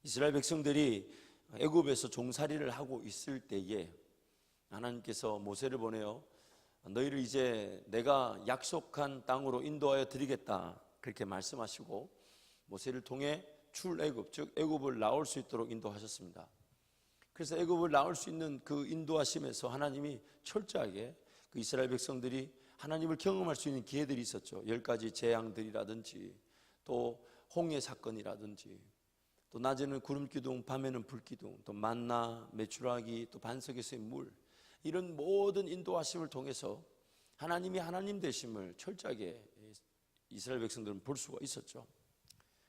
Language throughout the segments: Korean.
이스라엘 백성들이 애굽에서 종살이를 하고 있을 때에 하나님께서 모세를 보내어 너희를 이제 내가 약속한 땅으로 인도하여 드리겠다 그렇게 말씀하시고 모세를 통해 출애굽 즉 애굽을 나올 수 있도록 인도하셨습니다. 그래서 애굽을 나올 수 있는 그 인도하심에서 하나님이 철저하게 그 이스라엘 백성들이 하나님을 경험할 수 있는 기회들이 있었죠. 10가지 재앙들이라든지 또 홍해 사건이라든지 또 낮에는 구름 기둥, 밤에는 불 기둥, 또 만나, 메추라기, 또 반석에서의 물, 이런 모든 인도하심을 통해서 하나님이 하나님 되심을 철저하게 이스라엘 백성들은 볼 수가 있었죠.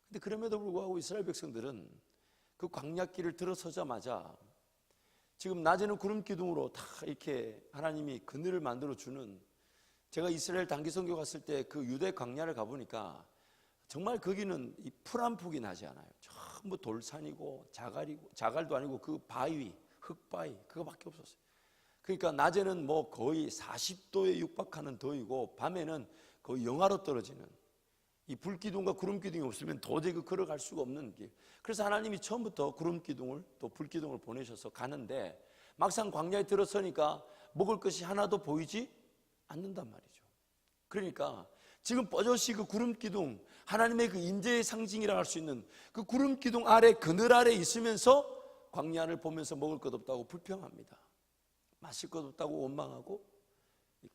근데 그럼에도 불구하고 이스라엘 백성들은 그 광야길을 들어서자마자 지금 낮에는 구름 기둥으로 다 이렇게 하나님이 그늘을 만들어 주는, 제가 이스라엘 단기 선교 갔을 때 그 유대 광야를 가보니까 정말 거기는 이 풀 한 폭이 나지 않아요. 전부 돌산이고 자갈도 아니고 그 바위, 흙바위 그거밖에 없었어요. 그러니까 낮에는 뭐 거의 40도에 육박하는 더위고 밤에는 거의 영하로 떨어지는, 이 불기둥과 구름기둥이 없으면 도저히 걸어갈 수가 없는 길. 그래서 하나님이 처음부터 구름기둥을 또 불기둥을 보내셔서 가는데 막상 광야에 들어서니까 먹을 것이 하나도 보이지 않는단 말이죠. 그러니까 지금 뻐젓이 그 구름기둥, 하나님의 그 임재의 상징이라 할 수 있는 그 구름기둥 아래, 그늘 아래 있으면서 광야를 보면서 먹을 것 없다고 불평합니다. 마실 것 없다고 원망하고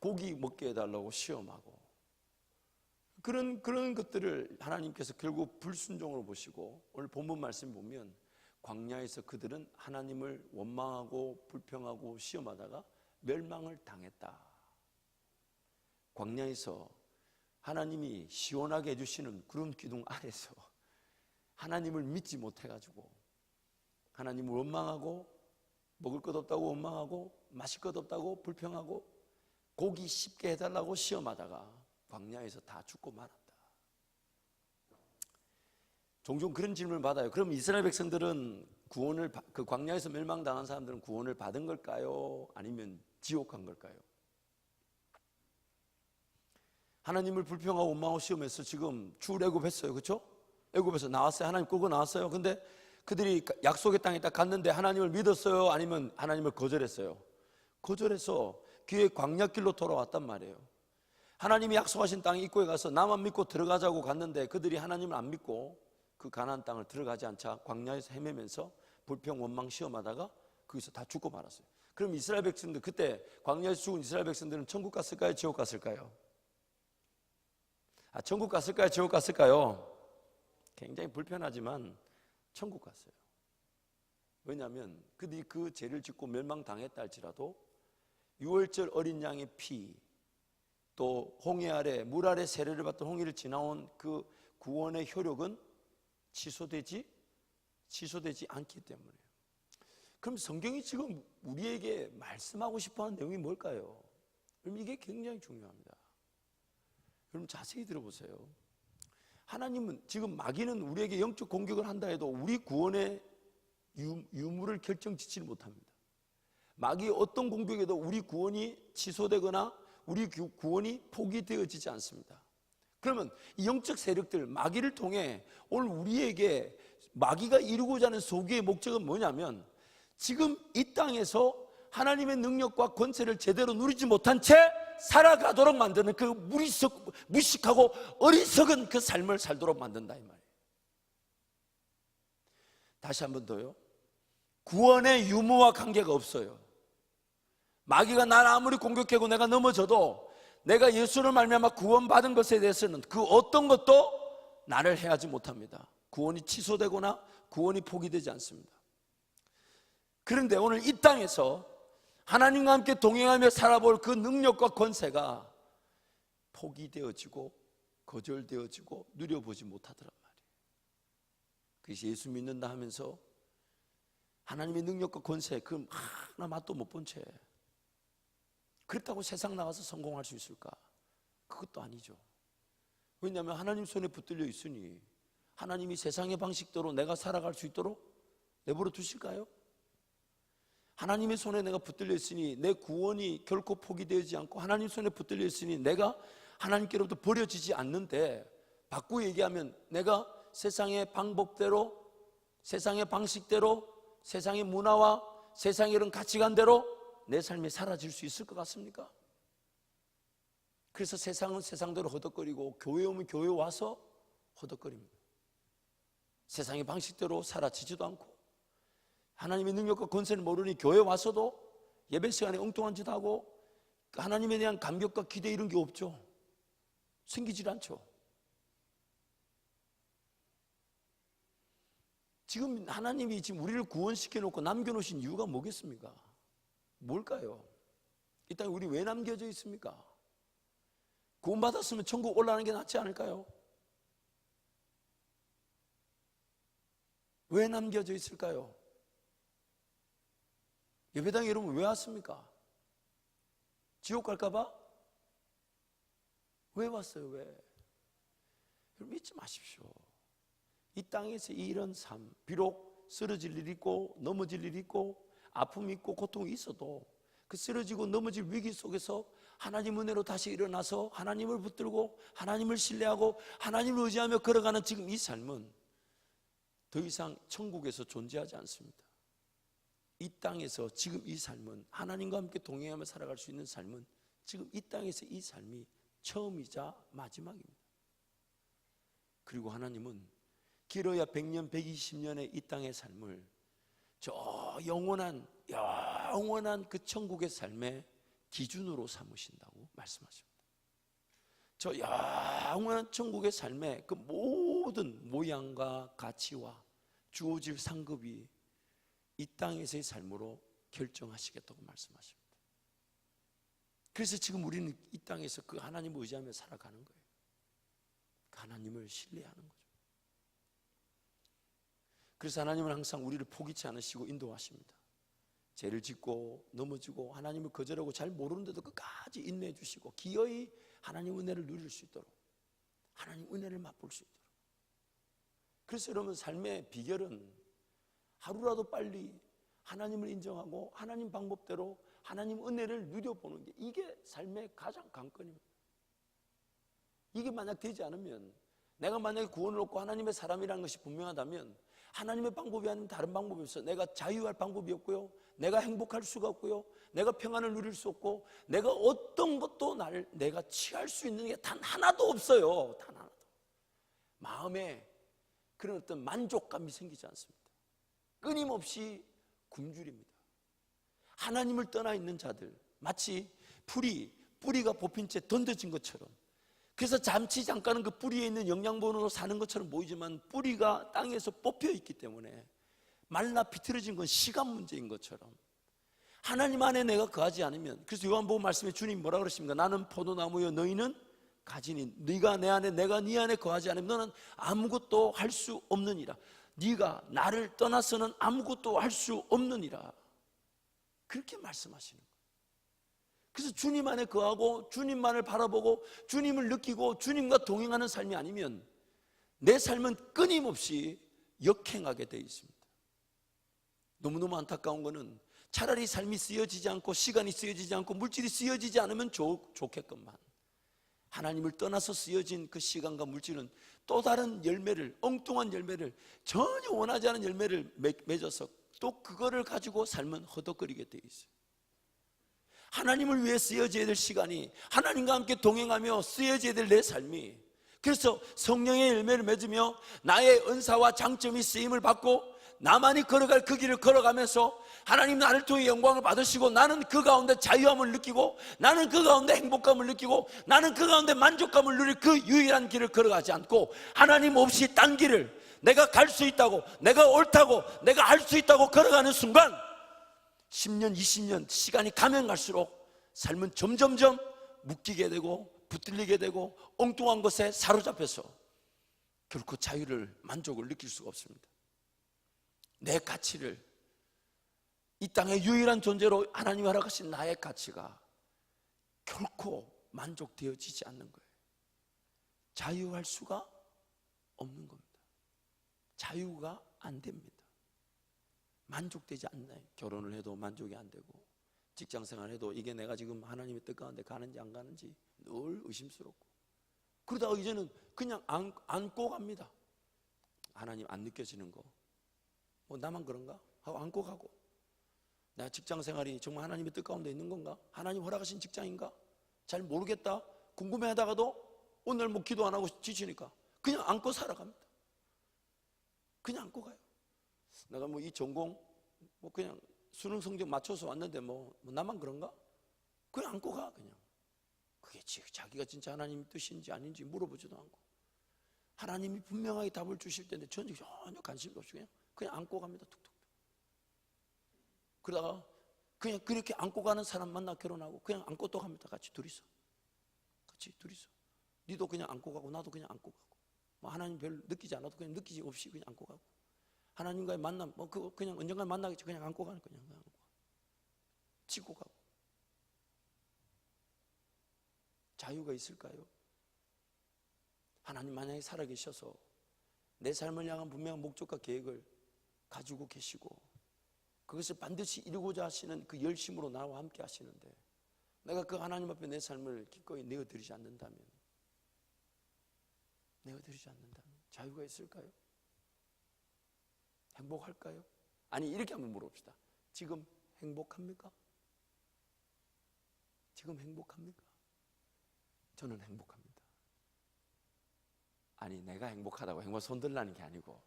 고기 먹게 해달라고 시험하고, 그런 것들을 하나님께서 결국 불순종으로 보시고 오늘 본문 말씀 보면 광야에서 그들은 하나님을 원망하고 불평하고 시험하다가 멸망을 당했다. 광야에서 하나님이 시원하게 해주시는 구름기둥 아래서 하나님을 믿지 못해가지고 하나님을 원망하고 먹을 것 없다고 원망하고 마실 것 없다고 불평하고 고기 쉽게 해달라고 시험하다가 광야에서 다 죽고 말았다. 종종 그런 질문을 받아요. 그럼 이스라엘 백성들은 구원을, 그 광야에서 멸망당한 사람들은 구원을 받은 걸까요? 아니면 지옥 간 걸까요? 하나님을 불평하고 원망하고 시험해서 지금 출애굽했어요. 그렇죠? 애굽에서 나왔어요. 하나님 끌고 나왔어요. 근데 그들이 약속의 땅에 딱 갔는데 하나님을 믿었어요? 아니면 하나님을 거절했어요? 거절해서 귀에 광야길로 돌아왔단 말이에요. 하나님이 약속하신 땅 입구에 가서 나만 믿고 들어가자고 갔는데 그들이 하나님을 안 믿고 그 가나안 땅을 들어가지 않자 광야에서 헤매면서 불평 원망 시험하다가 거기서 다 죽고 말았어요. 그럼 이스라엘 백성들, 그때 광야에서 죽은 이스라엘 백성들은 천국 갔을까요? 지옥 갔을까요? 천국 갔을까요? 지옥 갔을까요? 굉장히 불편하지만 천국 갔어요. 왜냐하면 그들이 그 죄를 짓고 멸망당했다 할지라도 유월절 어린 양의 피, 또 홍해 아래 물 아래 세례를 받던 홍해를 지나온 그 구원의 효력은 취소되지 않기 때문에요. 그럼 성경이 지금 우리에게 말씀하고 싶어하는 내용이 뭘까요? 그럼 이게 굉장히 중요합니다. 여러분 자세히 들어보세요. 하나님은 지금 마귀는 우리에게 영적 공격을 한다 해도 우리 구원의 유무를 결정짓지를 못합니다. 마귀의 어떤 공격에도 우리 구원이 취소되거나 우리 구원이 포기되어지지 않습니다. 그러면 이 영적 세력들, 마귀를 통해 오늘 우리에게 마귀가 이루고자 하는 소기의 목적은 뭐냐면 지금 이 땅에서 하나님의 능력과 권세를 제대로 누리지 못한 채 살아가도록 만드는 그 무식하고 어리석은 그 삶을 살도록 만든다 이 말이에요. 다시 한 번 더요. 구원의 유무와 관계가 없어요. 마귀가 나를 아무리 공격하고 내가 넘어져도 내가 예수를 말미암아 구원받은 것에 대해서는 그 어떤 것도 나를 해하지 못합니다. 구원이 취소되거나 구원이 포기되지 않습니다. 그런데 오늘 이 땅에서 하나님과 함께 동행하며 살아볼 그 능력과 권세가 포기되어지고 거절되어지고 누려보지 못하더란 말이에요. 그래서 예수 믿는다 하면서 하나님의 능력과 권세 그 하나 맛도 못 본 채 그렇다고 세상 나가서 성공할 수 있을까? 그것도 아니죠. 왜냐하면 하나님 손에 붙들려 있으니 하나님이 세상의 방식대로 내가 살아갈 수 있도록 내버려 두실까요? 하나님의 손에 내가 붙들려 있으니 내 구원이 결코 포기되지 않고 하나님 손에 붙들려 있으니 내가 하나님께로부터 버려지지 않는데, 바꾸어 얘기하면 내가 세상의 방법대로 세상의 방식대로, 세상의 문화와 세상의 이런 가치관대로 내 삶이 사라질 수 있을 것 같습니까? 그래서 세상은 세상대로 허덕거리고 교회 오면 교회 와서 허덕거립니다. 세상의 방식대로 살아지지도 않고 하나님의 능력과 권세를 모르니 교회 와서도 예배 시간에 엉뚱한 짓 하고 하나님에 대한 감격과 기대 이런 게 없죠. 생기질 않죠. 지금 하나님이 지금 우리를 구원시켜 놓고 남겨놓으신 이유가 뭐겠습니까? 뭘까요? 이 땅에 우리 왜 남겨져 있습니까? 구원받았으면 천국 올라가는 게 낫지 않을까요? 왜 남겨져 있을까요? 예배당에 여러분 왜 왔습니까? 지옥 갈까봐? 왜 왔어요? 왜? 여러분 잊지 마십시오. 이 땅에서 이런 삶, 비록 쓰러질 일이 있고 넘어질 일이 있고 아픔이 있고 고통이 있어도 그 쓰러지고 넘어질 위기 속에서 하나님 은혜로 다시 일어나서 하나님을 붙들고 하나님을 신뢰하고 하나님을 의지하며 걸어가는 지금 이 삶은 더 이상 천국에서 존재하지 않습니다. 이 땅에서 지금 이 삶은 하나님과 함께 동행하며 살아갈 수 있는 삶은 지금 이 땅에서 이 삶이 처음이자 마지막입니다. 그리고 하나님은 길어야 100년, 120년의 이 땅의 삶을 저 영원한 그 천국의 삶의 기준으로 삼으신다고 말씀하십니다. 저 영원한 천국의 삶의 그 모든 모양과 가치와 주어질 상급이 이 땅에서의 삶으로 결정하시겠다고 말씀하십니다. 그래서 지금 우리는 이 땅에서 그 하나님을 의지하며 살아가는 거예요. 그 하나님을 신뢰하는 거죠. 그래서 하나님은 항상 우리를 포기치 않으시고 인도하십니다. 죄를 짓고 넘어지고 하나님을 거절하고 잘 모르는데도 끝까지 인내해 주시고 기어이 하나님 은혜를 누릴 수 있도록 하나님 은혜를 맛볼 수 있도록. 그래서 여러분 삶의 비결은 하루라도 빨리 하나님을 인정하고 하나님 방법대로 하나님 은혜를 누려보는 게 이게 삶의 가장 관건입니다. 이게 만약 되지 않으면 내가 만약에 구원을 얻고 하나님의 사람이라는 것이 분명하다면 하나님의 방법이 아니면 다른 방법이 없어요. 내가 자유할 방법이 없고요, 내가 행복할 수가 없고요, 내가 평안을 누릴 수 없고 내가 어떤 것도 내가 취할 수 있는 게 단 하나도 없어요. 단 하나도. 마음에 그런 어떤 만족감이 생기지 않습니다. 끊임없이 굶주립니다. 하나님을 떠나 있는 자들 마치 뿌리가 뽑힌 채 던져진 것처럼, 그래서 잠깐은 그 뿌리에 있는 영양분으로 사는 것처럼 보이지만 뿌리가 땅에서 뽑혀 있기 때문에 말라 비틀어진 건 시간 문제인 것처럼 하나님 안에 내가 거하지 않으면, 그래서 요한복음 말씀에 주님 뭐라 그러십니까? 나는 포도나무여 너희는 가지니 네가 내 안에 내가 네 안에 거하지 않으면 너는 아무것도 할 수 없느니라. 네가 나를 떠나서는 아무것도 할 수 없느니라. 그렇게 말씀하시는 거예요. 그래서 주님 안에 거하고 주님만을 바라보고 주님을 느끼고 주님과 동행하는 삶이 아니면 내 삶은 끊임없이 역행하게 되어 있습니다. 너무너무 안타까운 것은 차라리 삶이 쓰여지지 않고 시간이 쓰여지지 않고 물질이 쓰여지지 않으면 좋겠건만 하나님을 떠나서 쓰여진 그 시간과 물질은 또 다른 열매를, 엉뚱한 열매를, 전혀 원하지 않은 열매를 맺어서 또 그거를 가지고 삶은 허덕거리게 되어 있어요. 하나님을 위해 쓰여져야 될 시간이, 하나님과 함께 동행하며 쓰여져야 될 내 삶이, 그래서 성령의 열매를 맺으며 나의 은사와 장점이 쓰임을 받고 나만이 걸어갈 그 길을 걸어가면서 하나님 나를 통해 영광을 받으시고 나는 그 가운데 자유함을 느끼고 나는 그 가운데 행복감을 느끼고 나는 그 가운데 만족감을 누릴 그 유일한 길을 걸어가지 않고 하나님 없이 딴 길을 내가 갈 수 있다고, 내가 옳다고, 내가 할 수 있다고 걸어가는 순간 10년, 20년 시간이 가면 갈수록 삶은 점점점 묶이게 되고 붙들리게 되고 엉뚱한 것에 사로잡혀서 결코 자유를, 만족을 느낄 수가 없습니다. 내 가치를, 이 땅의 유일한 존재로 하나님이 허락하신 나의 가치가 결코 만족되어지지 않는 거예요. 자유할 수가 없는 겁니다. 자유가 안 됩니다. 만족되지 않나요? 결혼을 해도 만족이 안 되고 직장생활을 해도 이게 내가 지금 하나님의 뜻 가운데 가는지 안 가는지 늘 의심스럽고, 그러다가 이제는 그냥 안고 갑니다. 하나님 안 느껴지는 거, 나만 그런가? 하고 안고 가고, 나 직장 생활이 정말 하나님의 뜻 가운데 있는 건가? 하나님 허락하신 직장인가? 잘 모르겠다 궁금해하다가도 오늘 뭐 기도 안 하고 지치니까 그냥 안고 살아갑니다. 그냥 안고 가요. 내가 뭐 이 전공 뭐 그냥 수능 성적 맞춰서 왔는데 뭐 나만 그런가? 그냥 안고 가. 그냥 그게 자기가 진짜 하나님의 뜻인지 아닌지 물어보지도 않고, 하나님이 분명하게 답을 주실 텐데 전혀 관심도 없이 그냥 안고 갑니다. 툭툭. 그러다가 그냥 그렇게 안고 가는 사람 만나 결혼하고 그냥 안고 또 갑니다. 같이 둘이서. 니도 그냥 안고 가고 나도 그냥 안고 가고, 뭐 하나님 별로 느끼지 않아도 그냥 느끼지 없이 그냥 안고 가고, 하나님과의 만남 뭐 그거 그냥 언젠가 만나겠지. 그냥 안고 가는, 그냥 안고 가. 치고 가고. 자유가 있을까요? 하나님 만약에 살아계셔서 내 삶을 향한 분명한 목적과 계획을 가지고 계시고 그것을 반드시 이루고자 하시는 그 열심으로 나와 함께 하시는데, 내가 그 하나님 앞에 내 삶을 기꺼이 내어드리지 않는다면 자유가 있을까요? 행복할까요? 아니, 이렇게 한번 물어봅시다. 지금 행복합니까? 지금 행복합니까? 저는 행복합니다. 아니, 내가 행복하다고 행복 손들라는 게 아니고,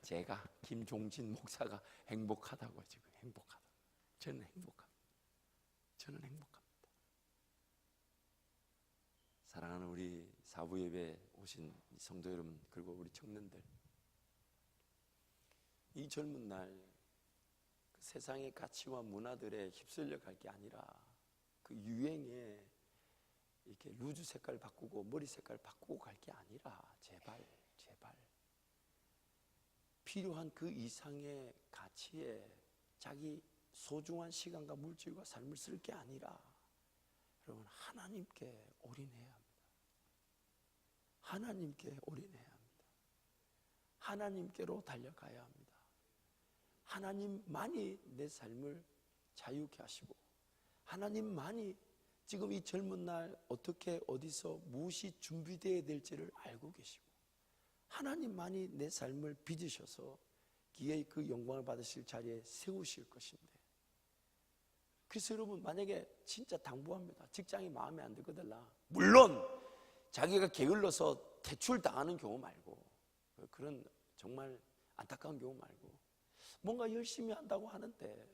제가 김종진 목사가 행복하다고, 지금 행복하다. 저는 행복합니다. 사랑하는 우리 사부 예배 오신 성도 여러분, 그리고 우리 청년들, 이 젊은 날 그 세상의 가치와 문화들에 휩쓸려 갈 게 아니라 그 유행에 이렇게 루즈 색깔 바꾸고 머리 색깔 바꾸고 갈 게 아니라 제발 필요한 그 이상의 가치에 자기 소중한 시간과 물질과 삶을 쓸 게 아니라, 여러분, 하나님께 올인해야 합니다. 하나님께 올인해야 합니다. 하나님께로 달려가야 합니다. 하나님만이 내 삶을 자유케 하시고, 하나님만이 지금 이 젊은 날 어떻게 어디서 무엇이 준비되어야 될지를 알고 계시고, 하나님만이 내 삶을 빚으셔서 기회의 그 영광을 받으실 자리에 세우실 것인데, 그래서 여러분, 만약에 진짜 당부합니다. 직장이 마음에 안 들거든요. 물론 자기가 게을러서 퇴출당하는 경우 말고, 그런 정말 안타까운 경우 말고, 뭔가 열심히 한다고 하는데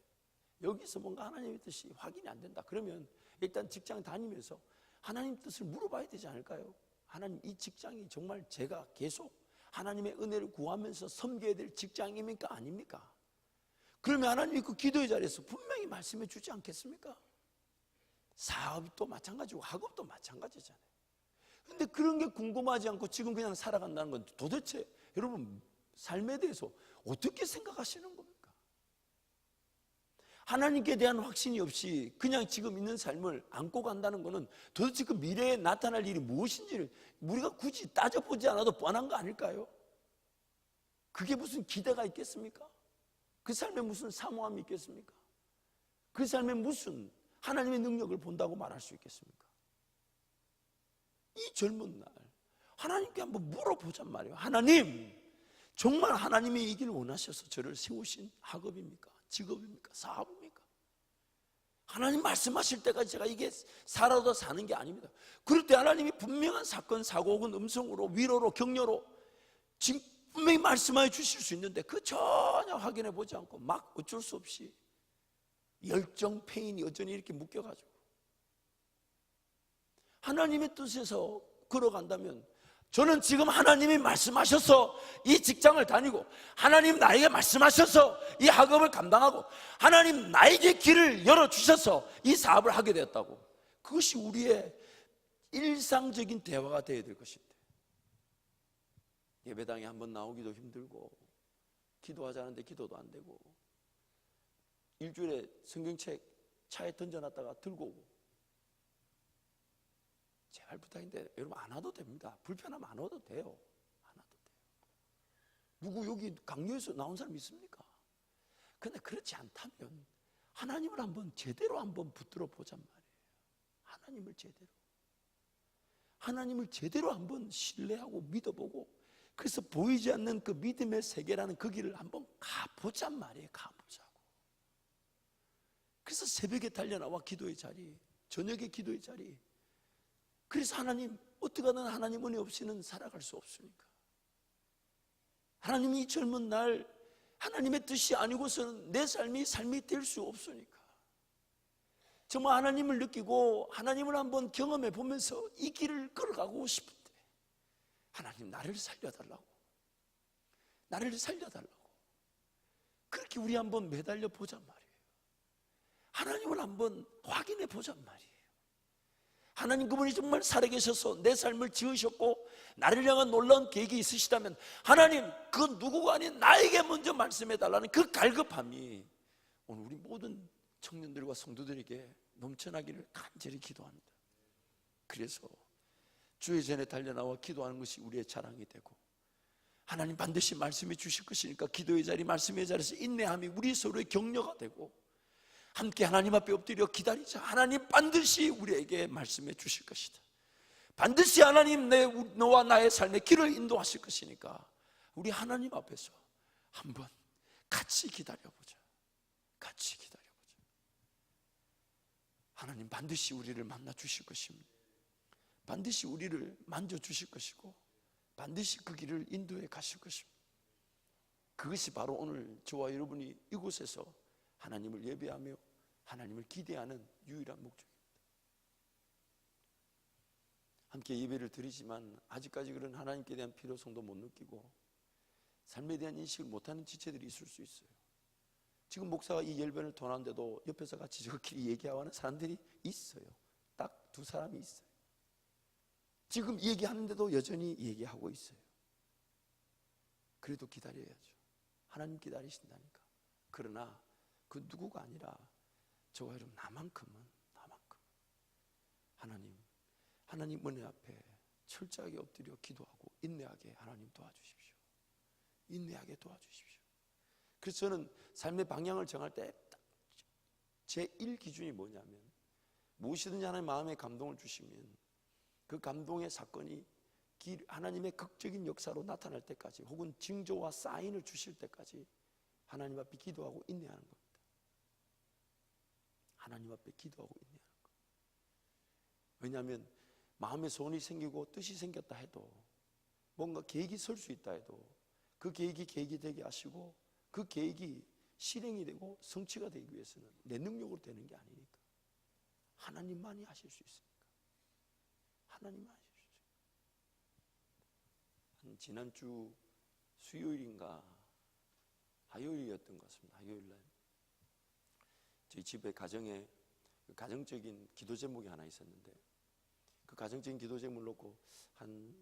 여기서 뭔가 하나님의 뜻이 확인이 안 된다. 그러면 일단 직장 다니면서 하나님 뜻을 물어봐야 되지 않을까요? 하나님, 이 직장이 정말 제가 계속 하나님의 은혜를 구하면서 섬겨야 될 직장입니까? 아닙니까? 그러면 하나님이 그 기도의 자리에서 분명히 말씀해 주지 않겠습니까? 사업도 마찬가지고 학업도 마찬가지잖아요. 근데 그런 게 궁금하지 않고 지금 그냥 살아간다는 건 도대체 여러분 삶에 대해서 어떻게 생각하시는 겁니까? 하나님께 대한 확신이 없이 그냥 지금 있는 삶을 안고 간다는 것은 도대체 그 미래에 나타날 일이 무엇인지를 우리가 굳이 따져보지 않아도 뻔한 거 아닐까요? 그게 무슨 기대가 있겠습니까? 그 삶에 무슨 사모함이 있겠습니까? 그 삶에 무슨 하나님의 능력을 본다고 말할 수 있겠습니까? 이 젊은 날 하나님께 한번 물어보잔 말이에요. 하나님, 정말 하나님이 이 길을 원하셔서 저를 세우신 학업입니까? 직업입니까? 사업입니까? 하나님 말씀하실 때까지 제가 이게 살아도 사는 게 아닙니다. 그럴 때 하나님이 분명한 사건, 사고 혹은 음성으로, 위로로, 격려로 지금 분명히 말씀하여 주실 수 있는데 그 전혀 확인해 보지 않고 막 어쩔 수 없이 열정, 페인이 여전히 이렇게 묶여가지고 하나님의 뜻에서 걸어간다면, 저는 지금 하나님이 말씀하셔서 이 직장을 다니고, 하나님 나에게 말씀하셔서 이 학업을 감당하고, 하나님 나에게 길을 열어주셔서 이 사업을 하게 되었다고, 그것이 우리의 일상적인 대화가 되어야 될 것인데, 예배당에 한번 나오기도 힘들고 기도하자는데 기도도 안 되고, 일주일에 성경책 차에 던져놨다가 들고 오고, 제발 부탁인데 여러분 안 와도 됩니다. 불편하면 안 와도 돼요. 안 와도 돼요. 누구 여기 강요해서 나온 사람 있습니까? 그런데 그렇지 않다면 하나님을 한번 제대로 한번 붙들어 보잔 말이에요. 하나님을 제대로 한번 신뢰하고 믿어보고 그래서 보이지 않는 그 믿음의 세계라는 그 길을 한번 가보잔 말이에요. 가보자고. 그래서 새벽에 달려나와 기도의 자리, 저녁에 기도의 자리. 그래서 하나님, 어떻게 하든 하나님 은혜 없이는 살아갈 수 없으니까. 하나님이 이 젊은 날 하나님의 뜻이 아니고서는 내 삶이 될 수 없으니까. 정말 하나님을 느끼고 하나님을 한번 경험해 보면서 이 길을 걸어가고 싶은데, 하나님 나를 살려달라고, 나를 살려달라고. 그렇게 우리 한번 매달려 보잔 말이에요. 하나님을 한번 확인해 보잔 말이에요. 하나님, 그분이 정말 살아계셔서 내 삶을 지으셨고 나를 향한 놀라운 계획이 있으시다면, 하나님, 그 누구가 아닌 나에게 먼저 말씀해 달라는 그 갈급함이 오늘 우리 모든 청년들과 성도들에게 넘쳐나기를 간절히 기도합니다. 그래서 주의 전에 달려나와 기도하는 것이 우리의 자랑이 되고, 하나님 반드시 말씀해 주실 것이니까 기도의 자리, 말씀의 자리에서 인내함이 우리 서로의 격려가 되고, 함께 하나님 앞에 엎드려 기다리자. 하나님 반드시 우리에게 말씀해 주실 것이다. 반드시 하나님 너와 나의 삶의 길을 인도하실 것이니까 우리 하나님 앞에서 한번 같이 기다려보자. 같이 기다려보자. 하나님 반드시 우리를 만나 주실 것입니다. 반드시 우리를 만져주실 것이고, 반드시 그 길을 인도해 가실 것입니다. 그것이 바로 오늘 저와 여러분이 이곳에서 하나님을 예배하며 하나님을 기대하는 유일한 목적입니다. 함께 예배를 드리지만 아직까지 그런 하나님께 대한 필요성도 못 느끼고 삶에 대한 인식을 못하는 지체들이 있을 수 있어요. 지금 목사가 이 열변을 토하는데도 옆에서 같이 저끼리 얘기하는 사람들이 있어요. 딱 두 사람이 있어요. 지금 얘기하는데도 여전히 얘기하고 있어요. 그래도 기다려야죠. 하나님 기다리신다니까. 그러나 그 누구가 아니라 저와 여러분 나만큼은 하나님 은혜 앞에 철저하게 엎드려 기도하고 인내하게 하나님 도와주십시오. 인내하게 도와주십시오. 그래서 저는 삶의 방향을 정할 때 제 1기준이 뭐냐면, 무엇이든지 하나님 마음에 감동을 주시면 그 감동의 사건이 하나님의 극적인 역사로 나타날 때까지, 혹은 징조와 사인을 주실 때까지 하나님 앞에 기도하고 인내하는 겁니다. 하나님 앞에 기도하고 인내하는 것. 왜냐하면 마음에 소원이 생기고 뜻이 생겼다 해도, 뭔가 계획이 설 수 있다 해도 그 계획이 되게 하시고 그 계획이 실행이 되고 성취가 되기 위해서는 내 능력으로 되는 게 아니니까 하나님만이 하실 수 있으니까 하나님만 하실 수 있어요. 지난주 수요일인가 화요일이었던 것 같습니다. 화요일날 저희 집에 가정에 가정적인 기도 제목이 하나 있었는데, 그 가정적인 기도 제목을 놓고 한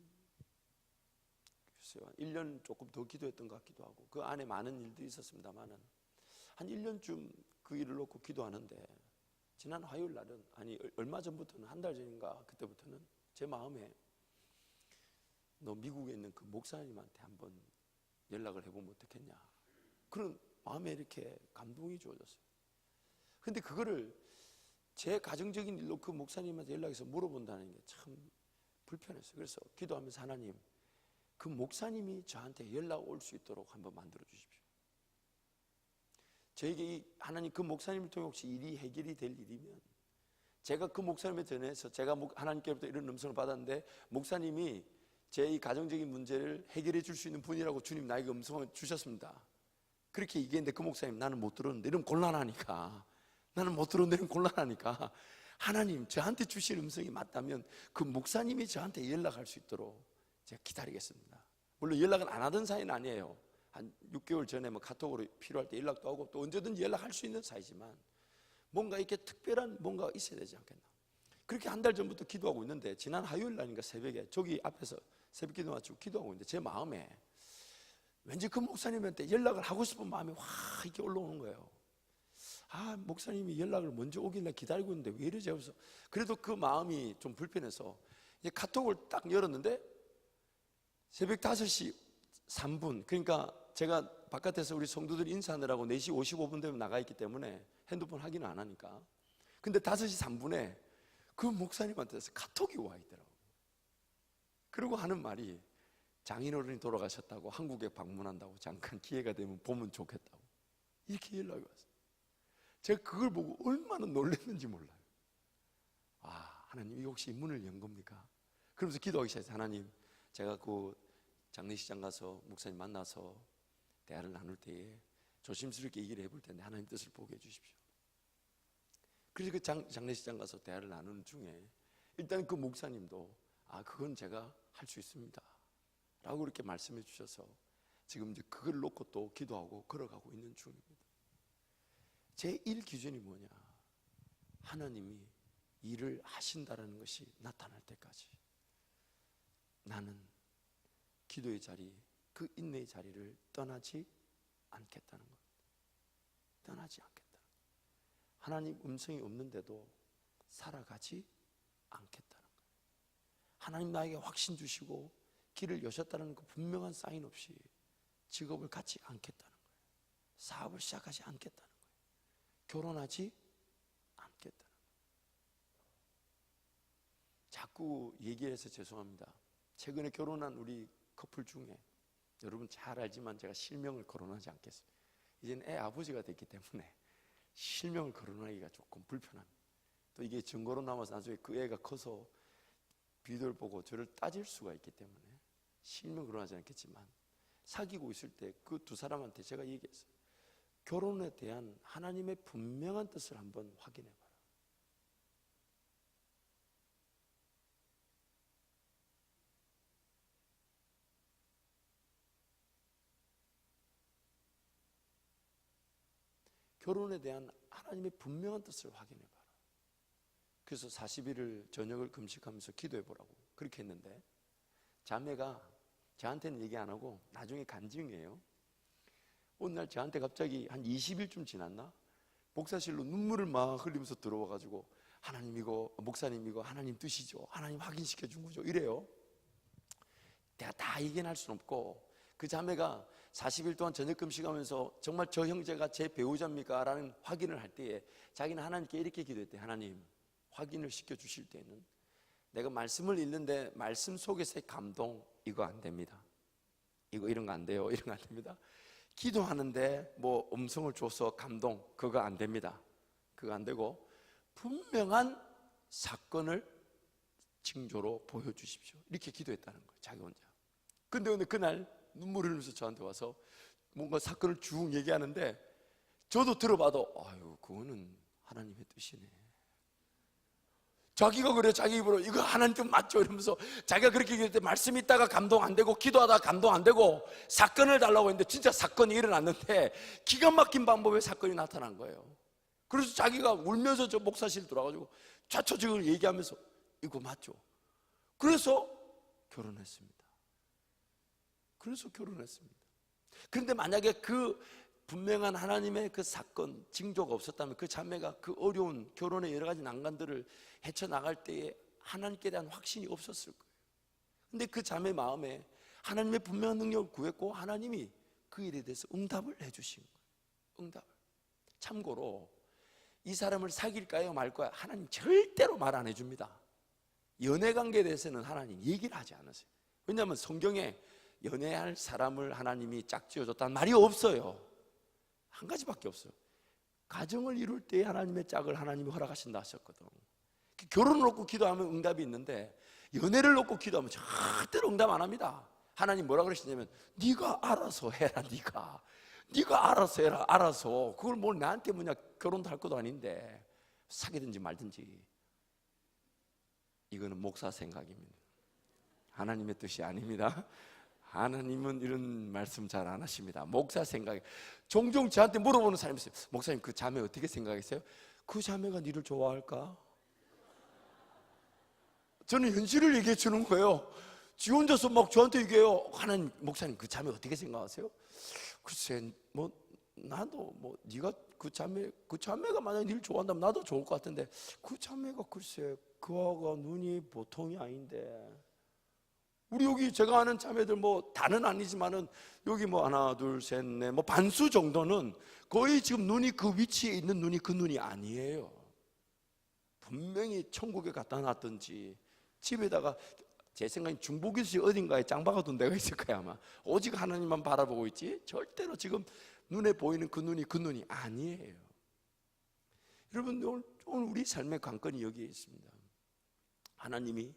1년 조금 더 기도했던 것 같기도 하고, 그 안에 많은 일들이 있었습니다만은 한 1년쯤 그 일을 놓고 기도하는데, 지난 화요일 날은, 아니 얼마 전부터는, 한 달 전인가 그때부터는 제 마음에 너 미국에 있는 그 목사님한테 한번 연락을 해보면 어떻겠냐, 그런 마음에 이렇게 감동이 주어졌어요. 근데 그거를 제 가정적인 일로 그 목사님한테 연락해서 물어본다는 게 참 불편했어요. 그래서 기도하면서, 하나님, 그 목사님이 저한테 연락 올 수 있도록 한번 만들어 주십시오. 저에게 하나님 그 목사님을 통해 혹시 일이 해결이 될 일이면, 제가 그 목사님에 전해서 제가 하나님께로부터 이런 음성을 받았는데 목사님이 제 이 가정적인 문제를 해결해 줄 수 있는 분이라고 주님 나에게 음성을 주셨습니다. 그렇게 얘기했는데 그 목사님, 나는 못 들었는데, 이러면 곤란하니까, 나는 못 들었는데 이러면 곤란하니까 하나님 저한테 주신 음성이 맞다면 그 목사님이 저한테 연락할 수 있도록 제가 기다리겠습니다. 물론 연락은 안 하던 사이는 아니에요. 한 6개월 전에 뭐 카톡으로 필요할 때 연락도 하고 또 언제든지 연락할 수 있는 사이지만, 뭔가 이렇게 특별한 뭔가 있어야 되지 않겠나. 그렇게 한 달 전부터 기도하고 있는데, 지난 화요일 날인가 새벽에 저기 앞에서 새벽 기도 마치고 기도하고 있는데, 제 마음에 왠지 그 목사님한테 연락을 하고 싶은 마음이 확 이렇게 올라오는 거예요. 아, 목사님이 연락을 먼저 오길래 기다리고 있는데 왜 이러지? 그래서 그래도 그 마음이 좀 불편해서 이제 카톡을 딱 열었는데, 새벽 5시 3분, 그러니까 제가 바깥에서 우리 성도들 인사하느라고 4시 55분 되면 나가 있기 때문에 핸드폰 확인을 안 하니까, 근데 5시 3분에 그 목사님한테서 카톡이 와 있더라고요. 그러고 하는 말이, 장인어른이 돌아가셨다고 한국에 방문한다고 잠깐 기회가 되면 보면 좋겠다고 이렇게 연락이 왔어요. 제가 그걸 보고 얼마나 놀랐는지 몰라요. 아, 하나님, 이거 혹시 문을 연 겁니까? 그러면서 기도하기 시작했어요. 하나님, 제가 그 장례식장 가서 목사님 만나서 대화를 나눌 때에 조심스럽게 얘기를 해볼 텐데 하나님 뜻을 보게 해주십시오. 그래서 그 장례식장 가서 대화를 나누는 중에 일단 그 목사님도 그건 제가 할 수 있습니다 라고 이렇게 말씀해 주셔서 지금 이제 그걸 놓고 또 기도하고 걸어가고 있는 중입니다. 제 일 기준이 뭐냐? 하나님이 일을 하신다라는 것이 나타날 때까지 나는 기도의 자리, 그 인내의 자리를 떠나지 않겠다는 것. 떠나지 않겠다. 하나님 음성이 없는데도 살아가지 않겠다는 것. 하나님 나에게 확신 주시고 길을 여셨다는 그 분명한 사인 없이 직업을 갖지 않겠다는 거예요. 사업을 시작하지 않겠다는 거예요. 결혼하지 않겠다는 거예요. 자꾸 얘기해서 죄송합니다. 최근에 결혼한 우리 커플 중에 여러분 잘 알지만 제가 실명을 거론하지 않겠습니다. 이제는 애 아버지가 됐기 때문에 실명을 거론하기가 조금 불편합니다. 또 이게 증거로 남아서 나중에 그 애가 커서 비디오를 보고 저를 따질 수가 있기 때문에 실명 거론하지 않겠지만 사귀고 있을 때 그 두 사람한테 제가 얘기했어요. 결혼에 대한 하나님의 분명한 뜻을 한번 확인해 봐라. 결혼에 대한 하나님의 분명한 뜻을 확인해 봐라. 그래서 40일을 저녁을 금식하면서 기도해 보라고 그렇게 했는데 자매가 저한테는 얘기 안 하고 나중에 간증이에요. 어느 날 저한테 갑자기 한 20일쯤 지났나? 목사실로 눈물을 막 흘리면서 들어와가지고 하나님 이거, 목사님 이거 하나님 뜻이죠? 하나님 확인시켜 준 거죠? 이래요. 내가 다 얘기할 수는 없고 그 자매가 40일 동안 저녁 금식하면서 정말 저 형제가 제 배우자입니까? 라는 확인을 할 때에 자기는 하나님께 이렇게 기도했대. 하나님, 확인을 시켜주실 때는 내가 말씀을 읽는데 말씀 속에서의 감동 이거 안 됩니다. 이런 거 안 돼요. 이런 거 안 됩니다. 기도하는데 뭐 음성을 줘서 감동 그거 안 됩니다. 그거 안 되고 분명한 사건을 징조로 보여주십시오. 이렇게 기도했다는 거예요. 자기 혼자. 근데 그날 눈물을 흘리면서 저한테 와서 뭔가 사건을 쭉 얘기하는데 저도 들어봐도 그거는 하나님의 뜻이네. 자기가 그래 자기 입으로 이거 하나님 뜻 맞죠? 이러면서 자기가 그렇게 얘기할 때 말씀 있다가 감동 안 되고 기도하다가 감동 안 되고 사건을 달라고 했는데 진짜 사건이 일어났는데 기가 막힌 방법의 사건이 나타난 거예요. 그래서 자기가 울면서 저 목사실 들어가지고 좌초직을 얘기하면서 이거 맞죠? 그래서 결혼했습니다. 그런데 만약에 그 분명한 하나님의 그 사건, 징조가 없었다면 그 자매가 그 어려운 결혼의 여러 가지 난관들을 헤쳐나갈 때에 하나님께 대한 확신이 없었을 거예요. 근데 그 자매 마음에 하나님의 분명한 능력을 구했고 하나님이 그 일에 대해서 응답을 해주신 거예요. 응답을. 참고로 이 사람을 사귈까요 말까요? 하나님 절대로 말 안 해줍니다. 연애관계에 대해서는 하나님 얘기를 하지 않으세요. 왜냐하면 성경에 연애할 사람을 하나님이 짝지어줬다는 말이 없어요. 한 가지밖에 없어요. 가정을 이룰 때 하나님의 짝을 하나님이 허락하신다 하셨거든. 결혼을 놓고 기도하면 응답이 있는데 연애를 놓고 기도하면 절대로 응답 안 합니다. 하나님 뭐라 그러시냐면 네가 알아서 해라. 네가 알아서 해라. 알아서. 그걸 뭘 나한테 뭐냐. 결혼도 할 것도 아닌데 사귀든지 말든지. 이거는 목사 생각입니다. 하나님의 뜻이 아닙니다. 하나님은 이런 말씀 잘 안 하십니다. 목사 생각에 종종 저한테 물어보는 사람이 있어요. 목사님 그 자매 어떻게 생각했어요? 그 자매가 니를 좋아할까? 저는 현실을 얘기해 주는 거예요. 지 혼자서 막 저한테 얘기해요. 하나님, 목사님 그 자매 어떻게 생각하세요? 글쎄 뭐 나도 뭐 네가 그 자매가 만약에 니를 좋아한다면 나도 좋을 것 같은데 그 자매가 글쎄 그 아가 눈이 보통이 아닌데 우리 여기 제가 아는 자매들 뭐 다는 아니지만은 여기 뭐 하나 둘 셋 넷 뭐 반수 정도는 거의 지금 눈이 그 위치에 있는 눈이 그 눈이 아니에요. 분명히 천국에 갖다 놨든지 집에다가 제 생각엔 중보기도시 어딘가에 짱박아둔 데가 있을 거야 아마. 오직 하나님만 바라보고 있지 절대로 지금 눈에 보이는 그 눈이 아니에요. 여러분 오늘 우리 삶의 관건이 여기에 있습니다. 하나님이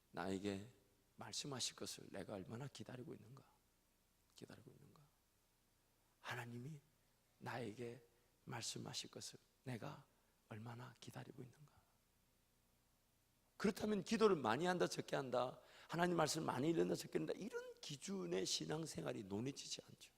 나에게 말씀하실 것을 내가 얼마나 기다리고 있는가. 하나님이 나에게 말씀하실 것을 내가 얼마나 기다리고 있는가. 그렇다면 기도를 많이 한다 적게 한다, 하나님 말씀을 많이 읽는다 적게 한다, 이런 기준의 신앙생활이 논해지지 않죠.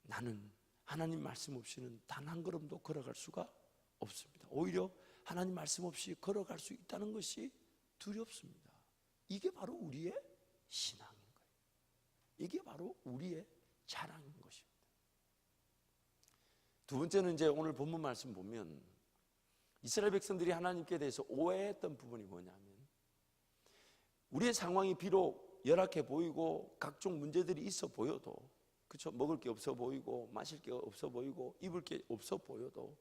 나는 하나님 말씀 없이는 단 한 걸음도 걸어갈 수가 없습니다. 오히려 하나님 말씀 없이 걸어갈 수 있다는 것이 두렵습니다. 이게 바로 우리의 신앙인 거예요. 이게 바로 우리의 자랑인 것입니다. 두 번째는 이제 오늘 본문 말씀 보면 이스라엘 백성들이 하나님께 대해서 오해했던 부분이 뭐냐면, 우리의 상황이 비록 열악해 보이고 각종 문제들이 있어 보여도, 그렇죠? 먹을 게 없어 보이고 마실 게 없어 보이고 입을 게 없어 보여도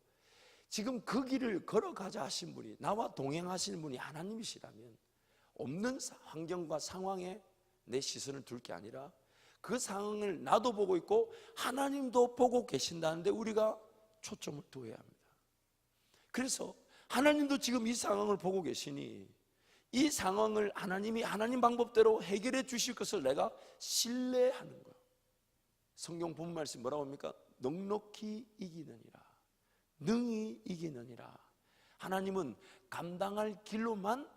지금 그 길을 걸어가자 하신 분이, 나와 동행하시는 분이 하나님이시라면 없는 환경과 상황에 내 시선을 둘 게 아니라 그 상황을 나도 보고 있고 하나님도 보고 계신다는데 우리가 초점을 두어야 합니다. 그래서 하나님도 지금 이 상황을 보고 계시니 이 상황을 하나님이 하나님 방법대로 해결해 주실 것을 내가 신뢰하는 거예요. 성경 본문 말씀 뭐라고 합니까? 넉넉히 이기느니라, 능히 이기느니라. 하나님은 감당할 길로만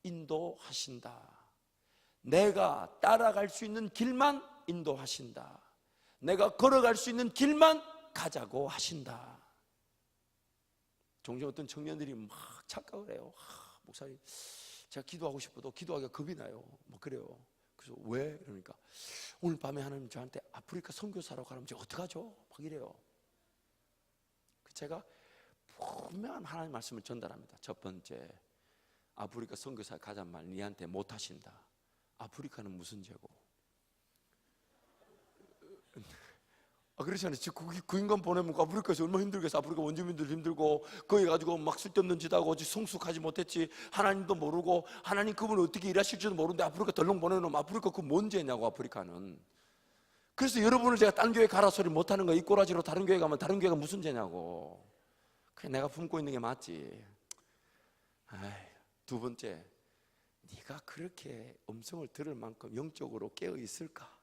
인도하신다. 내가 따라갈 수 있는 길만 인도하신다. 내가 걸어갈 수 있는 길만 가자고 하신다. 종종 어떤 청년들이 막 착각을 해요. 목사님, 제가 기도하고 싶어도 기도하기가 겁이 나요. 뭐 그래요. 그래서 왜? 그러니까 오늘 밤에 하나님 저한테 아프리카 선교사로 가라면 제가 어떡하죠? 막 이래요. 제가 분명한 하나님 말씀을 전달합니다. 첫 번째, 아프리카 선교사 가잔 말 니한테 못하신다. 아프리카는 무슨 죄고? 그렇잖아요. 그 인간 보내면 아프리카에서 얼마나 힘들겠어. 아프리카 원주민들 힘들고 거기 가지고 막 쓸데없는 짓 하고 성숙하지 못했지. 하나님도 모르고 하나님 그분 어떻게 일하실지도 모르는데 아프리카 덜렁 보내놓으면 아프리카 그 뭔 죄냐고. 아프리카는. 그래서 여러분을 제가 딴 교회 가라 소리 못하는 거, 이 꼬라지로 다른 교회 가면 다른 교회가 무슨 죄냐고. 그냥 내가 품고 있는 게 맞지. 두 번째, 네가 그렇게 음성을 들을 만큼 영적으로 깨어 있을까?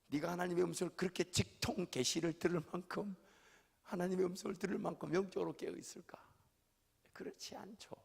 네가 하나님의 음성을 그렇게 직통 계시를 들을 만큼, 하나님의 음성을 들을 만큼 영적으로 깨어 있을까? 그렇지 않죠.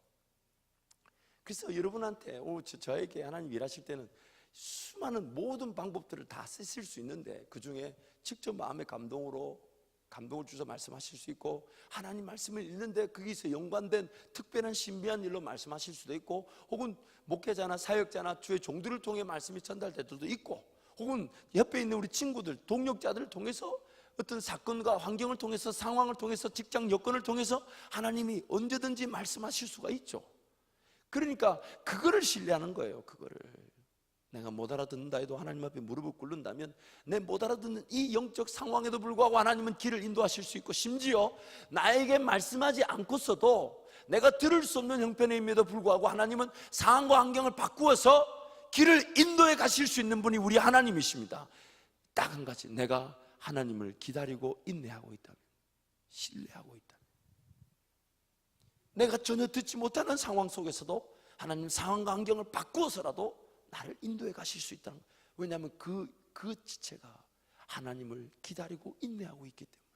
그래서 여러분한테 오늘 저에게 하나님 일하실 때는 수많은 모든 방법들을 다 쓰실 수 있는데, 그 중에 직접 마음의 감동을 주셔서 말씀하실 수 있고, 하나님 말씀을 읽는데 거기서 연관된 특별한 신비한 일로 말씀하실 수도 있고, 혹은 목회자나 사역자나 주의 종들을 통해 말씀이 전달될 때도 있고, 혹은 옆에 있는 우리 친구들, 동력자들을 통해서 어떤 사건과 환경을 통해서, 상황을 통해서, 직장 여건을 통해서 하나님이 언제든지 말씀하실 수가 있죠. 그러니까 그거를 신뢰하는 거예요. 그거를 내가 못 알아듣는다 해도 하나님 앞에 무릎을 꿇는다면 내 못 알아듣는 이 영적 상황에도 불구하고 하나님은 길을 인도하실 수 있고, 심지어 나에게 말씀하지 않고서도 내가 들을 수 없는 형편임에도 불구하고 하나님은 상황과 환경을 바꾸어서 길을 인도해 가실 수 있는 분이 우리 하나님이십니다. 딱 한 가지, 내가 하나님을 기다리고 인내하고 있다면, 신뢰하고 있다면, 내가 전혀 듣지 못하는 상황 속에서도 하나님 상황과 환경을 바꾸어서라도 나를 인도해 가실 수 있다는 거예요. 왜냐하면 그 지체가 하나님을 기다리고 인내하고 있기 때문에.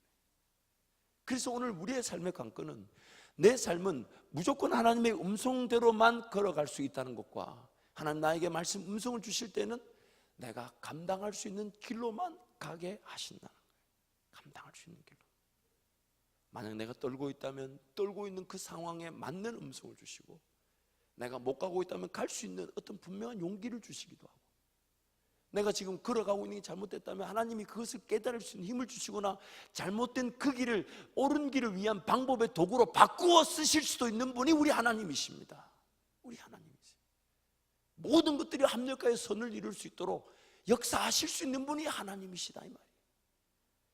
그래서 오늘 우리의 삶의 관건은, 내 삶은 무조건 하나님의 음성대로만 걸어갈 수 있다는 것과, 하나님 나에게 말씀 음성을 주실 때는 내가 감당할 수 있는 길로만 가게 하신다는 거예요. 감당할 수 있는 길로. 만약 내가 떨고 있다면 떨고 있는 그 상황에 맞는 음성을 주시고, 내가 못 가고 있다면 갈 수 있는 어떤 분명한 용기를 주시기도 하고, 내가 지금 걸어가고 있는 게 잘못됐다면 하나님이 그것을 깨달을 수 있는 힘을 주시거나, 잘못된 그 길을 옳은 길을 위한 방법의 도구로 바꾸어 쓰실 수도 있는 분이 우리 하나님이십니다. 우리 하나님이세요. 모든 것들이 합력하여 선을 이룰 수 있도록 역사하실 수 있는 분이 하나님이시다 이 말이에요.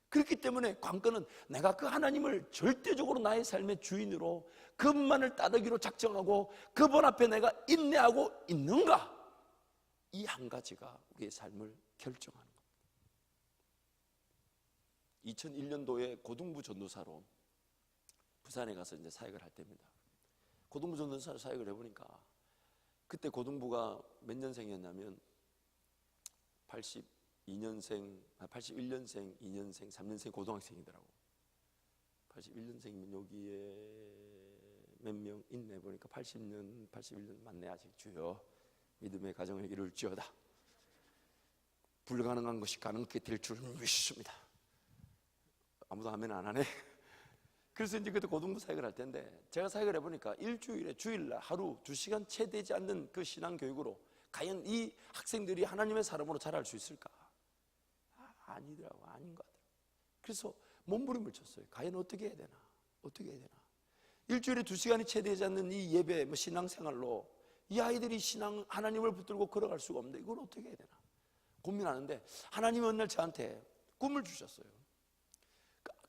그렇기 때문에 관건은 내가 그 하나님을 절대적으로 나의 삶의 주인으로 그분만을 따르기로 작정하고 그분 앞에 내가 인내하고 있는가, 이 한 가지가 우리의 삶을 결정하는 겁니다. 2001년도에 고등부 전도사로 부산에 가서 이제 사역을 할 때입니다. 고등부 전도사 사역을 해보니까 그때 고등부가 몇 년생이었냐면 81년생, 2년생, 3년생 고등학생이더라고. 81년생이면 여기에 몇 명 있네 보니까 81년 맞네. 아직 주여 믿음의 가정을 이룰지어다. 불가능한 것이 가능하게 될 줄 믿습니다. 아무도 아멘 안 하네. 그래서 이제 그때 고등부 사역을 할 텐데 제가 사역을 해보니까 일주일에 주일날 하루 2시간 채 되지 않는 그 신앙교육으로 과연 이 학생들이 하나님의 사람으로 자랄 수 있을까? 아니더라고. 아닌 것 같아요. 그래서 몸부림을 쳤어요. 과연 어떻게 해야 되나? 어떻게 해야 되나? 일주일에 2시간이 채 되지 않는 이 예배, 신앙생활로 이 아이들이 하나님을 붙들고 걸어갈 수가 없는데 이걸 어떻게 해야 되나? 고민하는데 하나님이 어느 날 저한테 꿈을 주셨어요.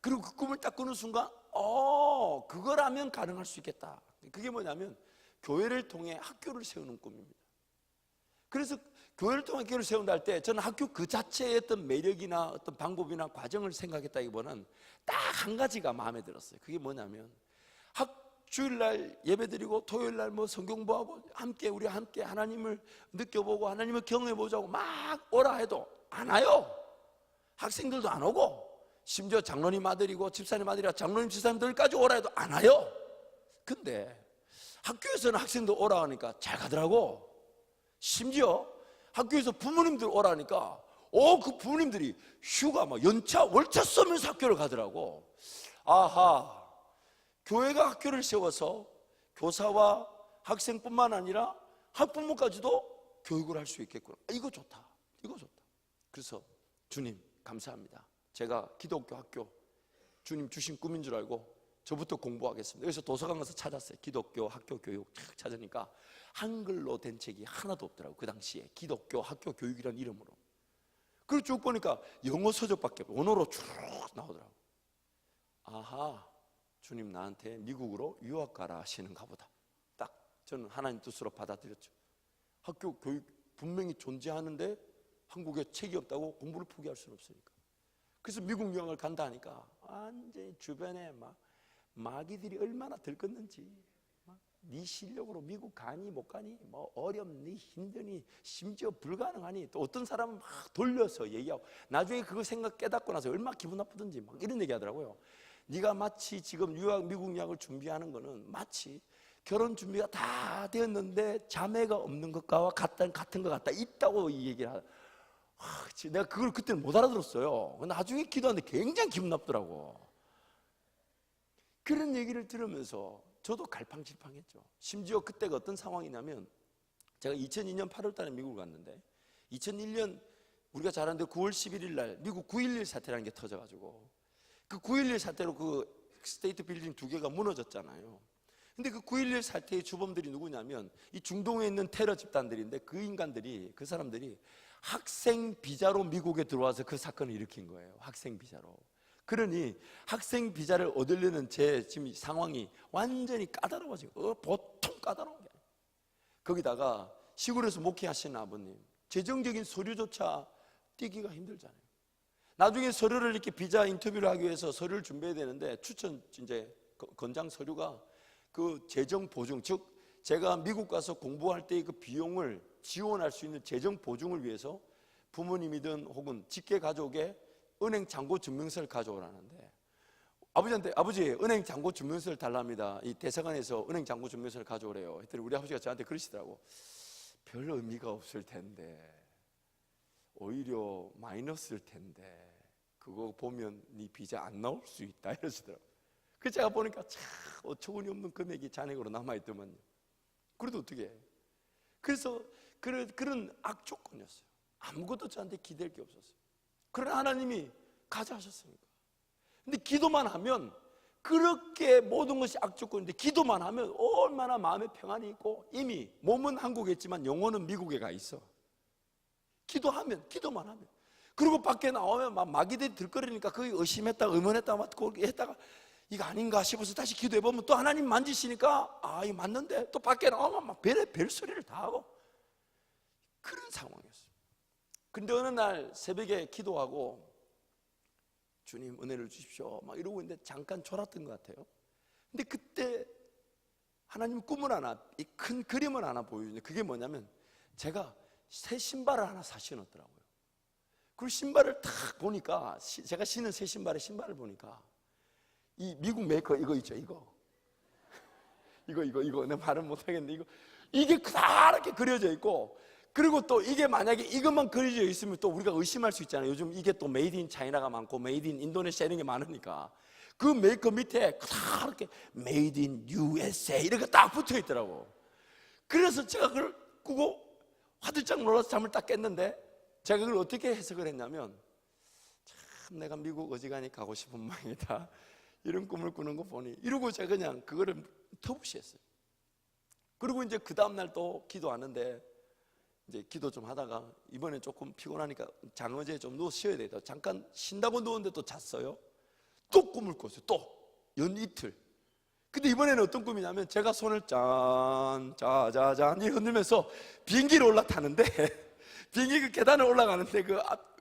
그리고 그 꿈을 딱 꾸는 순간 그거라면 가능할 수 있겠다. 그게 뭐냐면 교회를 통해 학교를 세우는 꿈입니다. 그래서 교회를 통해 학교를 세운다 할 때 저는 학교 그 자체의 어떤 매력이나 어떤 방법이나 과정을 생각했다기보다는 딱 한 가지가 마음에 들었어요. 그게 뭐냐면 주일날 예배드리고 토요일날 성경보하고 우리 함께 하나님을 느껴보고 하나님을 경험해보자고 막 오라 해도 안 와요. 학생들도 안 오고 심지어 장로님 아들이고 집사님 아들이라 장로님 집사님들까지 오라 해도 안 와요. 근데 학교에서는 학생들 오라 하니까 잘 가더라고. 심지어 학교에서 부모님들 오라 하니까 그 부모님들이 휴가 연차 월차 쓰면서 학교를 가더라고. 아하, 교회가 학교를 세워서 교사와 학생뿐만 아니라 학부모까지도 교육을 할 수 있겠구나. 이거 좋다. 이거 좋다. 그래서 주님 감사합니다. 제가 기독교 학교 주님 주신 꿈인 줄 알고 저부터 공부하겠습니다. 그래서 도서관 가서 찾았어요. 기독교 학교 교육 쫙 찾으니까 한글로 된 책이 하나도 없더라고요. 그 당시에 기독교 학교 교육이라는 이름으로. 그리고 쭉 보니까 영어 서적밖에 없고 원어로 쭉 나오더라고요. 아하, 주님 나한테 미국으로 유학 가라 하시는가 보다. 딱 저는 하나님 뜻으로 받아들였죠. 학교 교육 분명히 존재하는데 한국에 책이 없다고 공부를 포기할 수는 없으니까. 그래서 미국 유학을 간다 하니까 완전히 주변에 마귀들이 얼마나 들끓는지, 네 실력으로 미국 가니 못 가니, 어렵니 힘드니 심지어 불가능하니, 또 어떤 사람은 막 돌려서 얘기하고 나중에 그거 생각 깨닫고 나서 얼마나 기분 나쁘든지 막 이런 얘기 하더라고요. 네가 마치 지금 미국 유학을 준비하는 거는 마치 결혼 준비가 다 되었는데 자매가 없는 것과 같은 것 같다, 있다고 이 얘기를 하더라고요. 내가 그걸 그때는 못 알아들었어요. 나중에 기도하는데 굉장히 기분 나쁘더라고. 그런 얘기를 들으면서 저도 갈팡질팡했죠. 심지어 그때가 어떤 상황이냐면 제가 2002년 8월 달에 미국을 갔는데 2001년 우리가 잘 아는데 9월 11일 날 미국 9.11 사태라는 게 터져가지고 그 9.11 사태로 그 스테이트 빌딩 2개가 무너졌잖아요. 근데 그 9.11 사태의 주범들이 누구냐면 이 중동에 있는 테러 집단들인데 그 사람들이 학생 비자로 미국에 들어와서 그 사건을 일으킨 거예요. 학생 비자로. 그러니 학생 비자를 얻으려는 제 지금 상황이 완전히 까다로워지고 보통 까다로운 게 아니에요. 거기다가 시골에서 목회하시는 아버님, 재정적인 서류조차 띄기가 힘들잖아요. 나중에 서류를 이렇게 비자 인터뷰를 하기 위해서 서류를 준비해야 되는데 권장 서류가 그 재정 보증, 즉 제가 미국 가서 공부할 때의 그 비용을 지원할 수 있는 재정 보증을 위해서 부모님이든 혹은 직계 가족의 은행 잔고 증명서를 가져오라는데 아버지한테 아버지 은행 잔고 증명서를 달랍니다. 이 대사관에서 은행 잔고 증명서를 가져오래요. 했더니 우리 아버지가 저한테 그러시더라고. 별 의미가 없을 텐데 오히려 마이너스일 텐데 그거 보면 네 비자 안 나올 수 있다 이러시더라고. 그 제가 보니까 참 어처구니 없는 금액이 잔액으로 남아있더만요. 그래도 어떻게 해? 그래서 그런 악조건이었어요. 아무것도 저한테 기댈 게 없었어요. 그러나 하나님이 가자 하셨으니까. 근데 기도만 하면 그렇게 모든 것이 악조건인데 기도만 하면 얼마나 마음에 평안이 있고 이미 몸은 한국에 있지만 영혼은 미국에 가 있어. 기도만 하면 그리고 밖에 나오면 막 마귀들이 들끓으니까 그게 의심했다가 의문했다가 막 했다가 이거 아닌가 싶어서 다시 기도해보면 또 하나님 만지시니까 아 이거 맞는데, 또 밖에 나오면 막 별소리를 다 하고 그런 상황이었어요. 근데 어느 날 새벽에 기도하고 주님 은혜를 주십시오 막 이러고 있는데 잠깐 졸았던 것 같아요. 근데 그때 하나님 꿈을 하나, 이 큰 그림을 하나 보여주는데 그게 뭐냐면 제가 새 신발을 하나 사신었더라고요. 그 신발을 탁 보니까 제가 신은 새 신발을 보니까 이 미국 메이커 이거 있죠, 이거 내가 말은 못하겠는데 이게 그렇게 그려져 있고, 그리고 또 이게 만약에 이것만 그려져 있으면 또 우리가 의심할 수 있잖아요. 요즘 이게 또 메이드 인 차이나가 많고 메이드 인 인도네시아 이런 게 많으니까 그 메이커 밑에 그렇게 메이드 인 USA 이렇게 딱 붙어 있더라고. 그래서 제가 그걸 꾸고 화들짝 놀라서 잠을 딱 깼는데, 제가 그걸 어떻게 해석을 했냐면 참 내가 미국 어지간히 가고 싶은 모양이다 이런 꿈을 꾸는 거 보니, 이러고 제가 그냥 그거를 터부시했어요. 그리고 이제 그 다음날 또 기도하는데 이제 기도 좀 하다가 이번에 조금 피곤하니까 장어제에 좀 누워 쉬어야 되겠다. 잠깐 쉰다고 누웠는데 또 잤어요. 또 꿈을 꿨어요. 또 연 이틀. 근데 이번에는 어떤 꿈이냐면 제가 손을 짜자잔 흔들면서 비행기를 올라타는데 비행기 그 계단을 올라가는데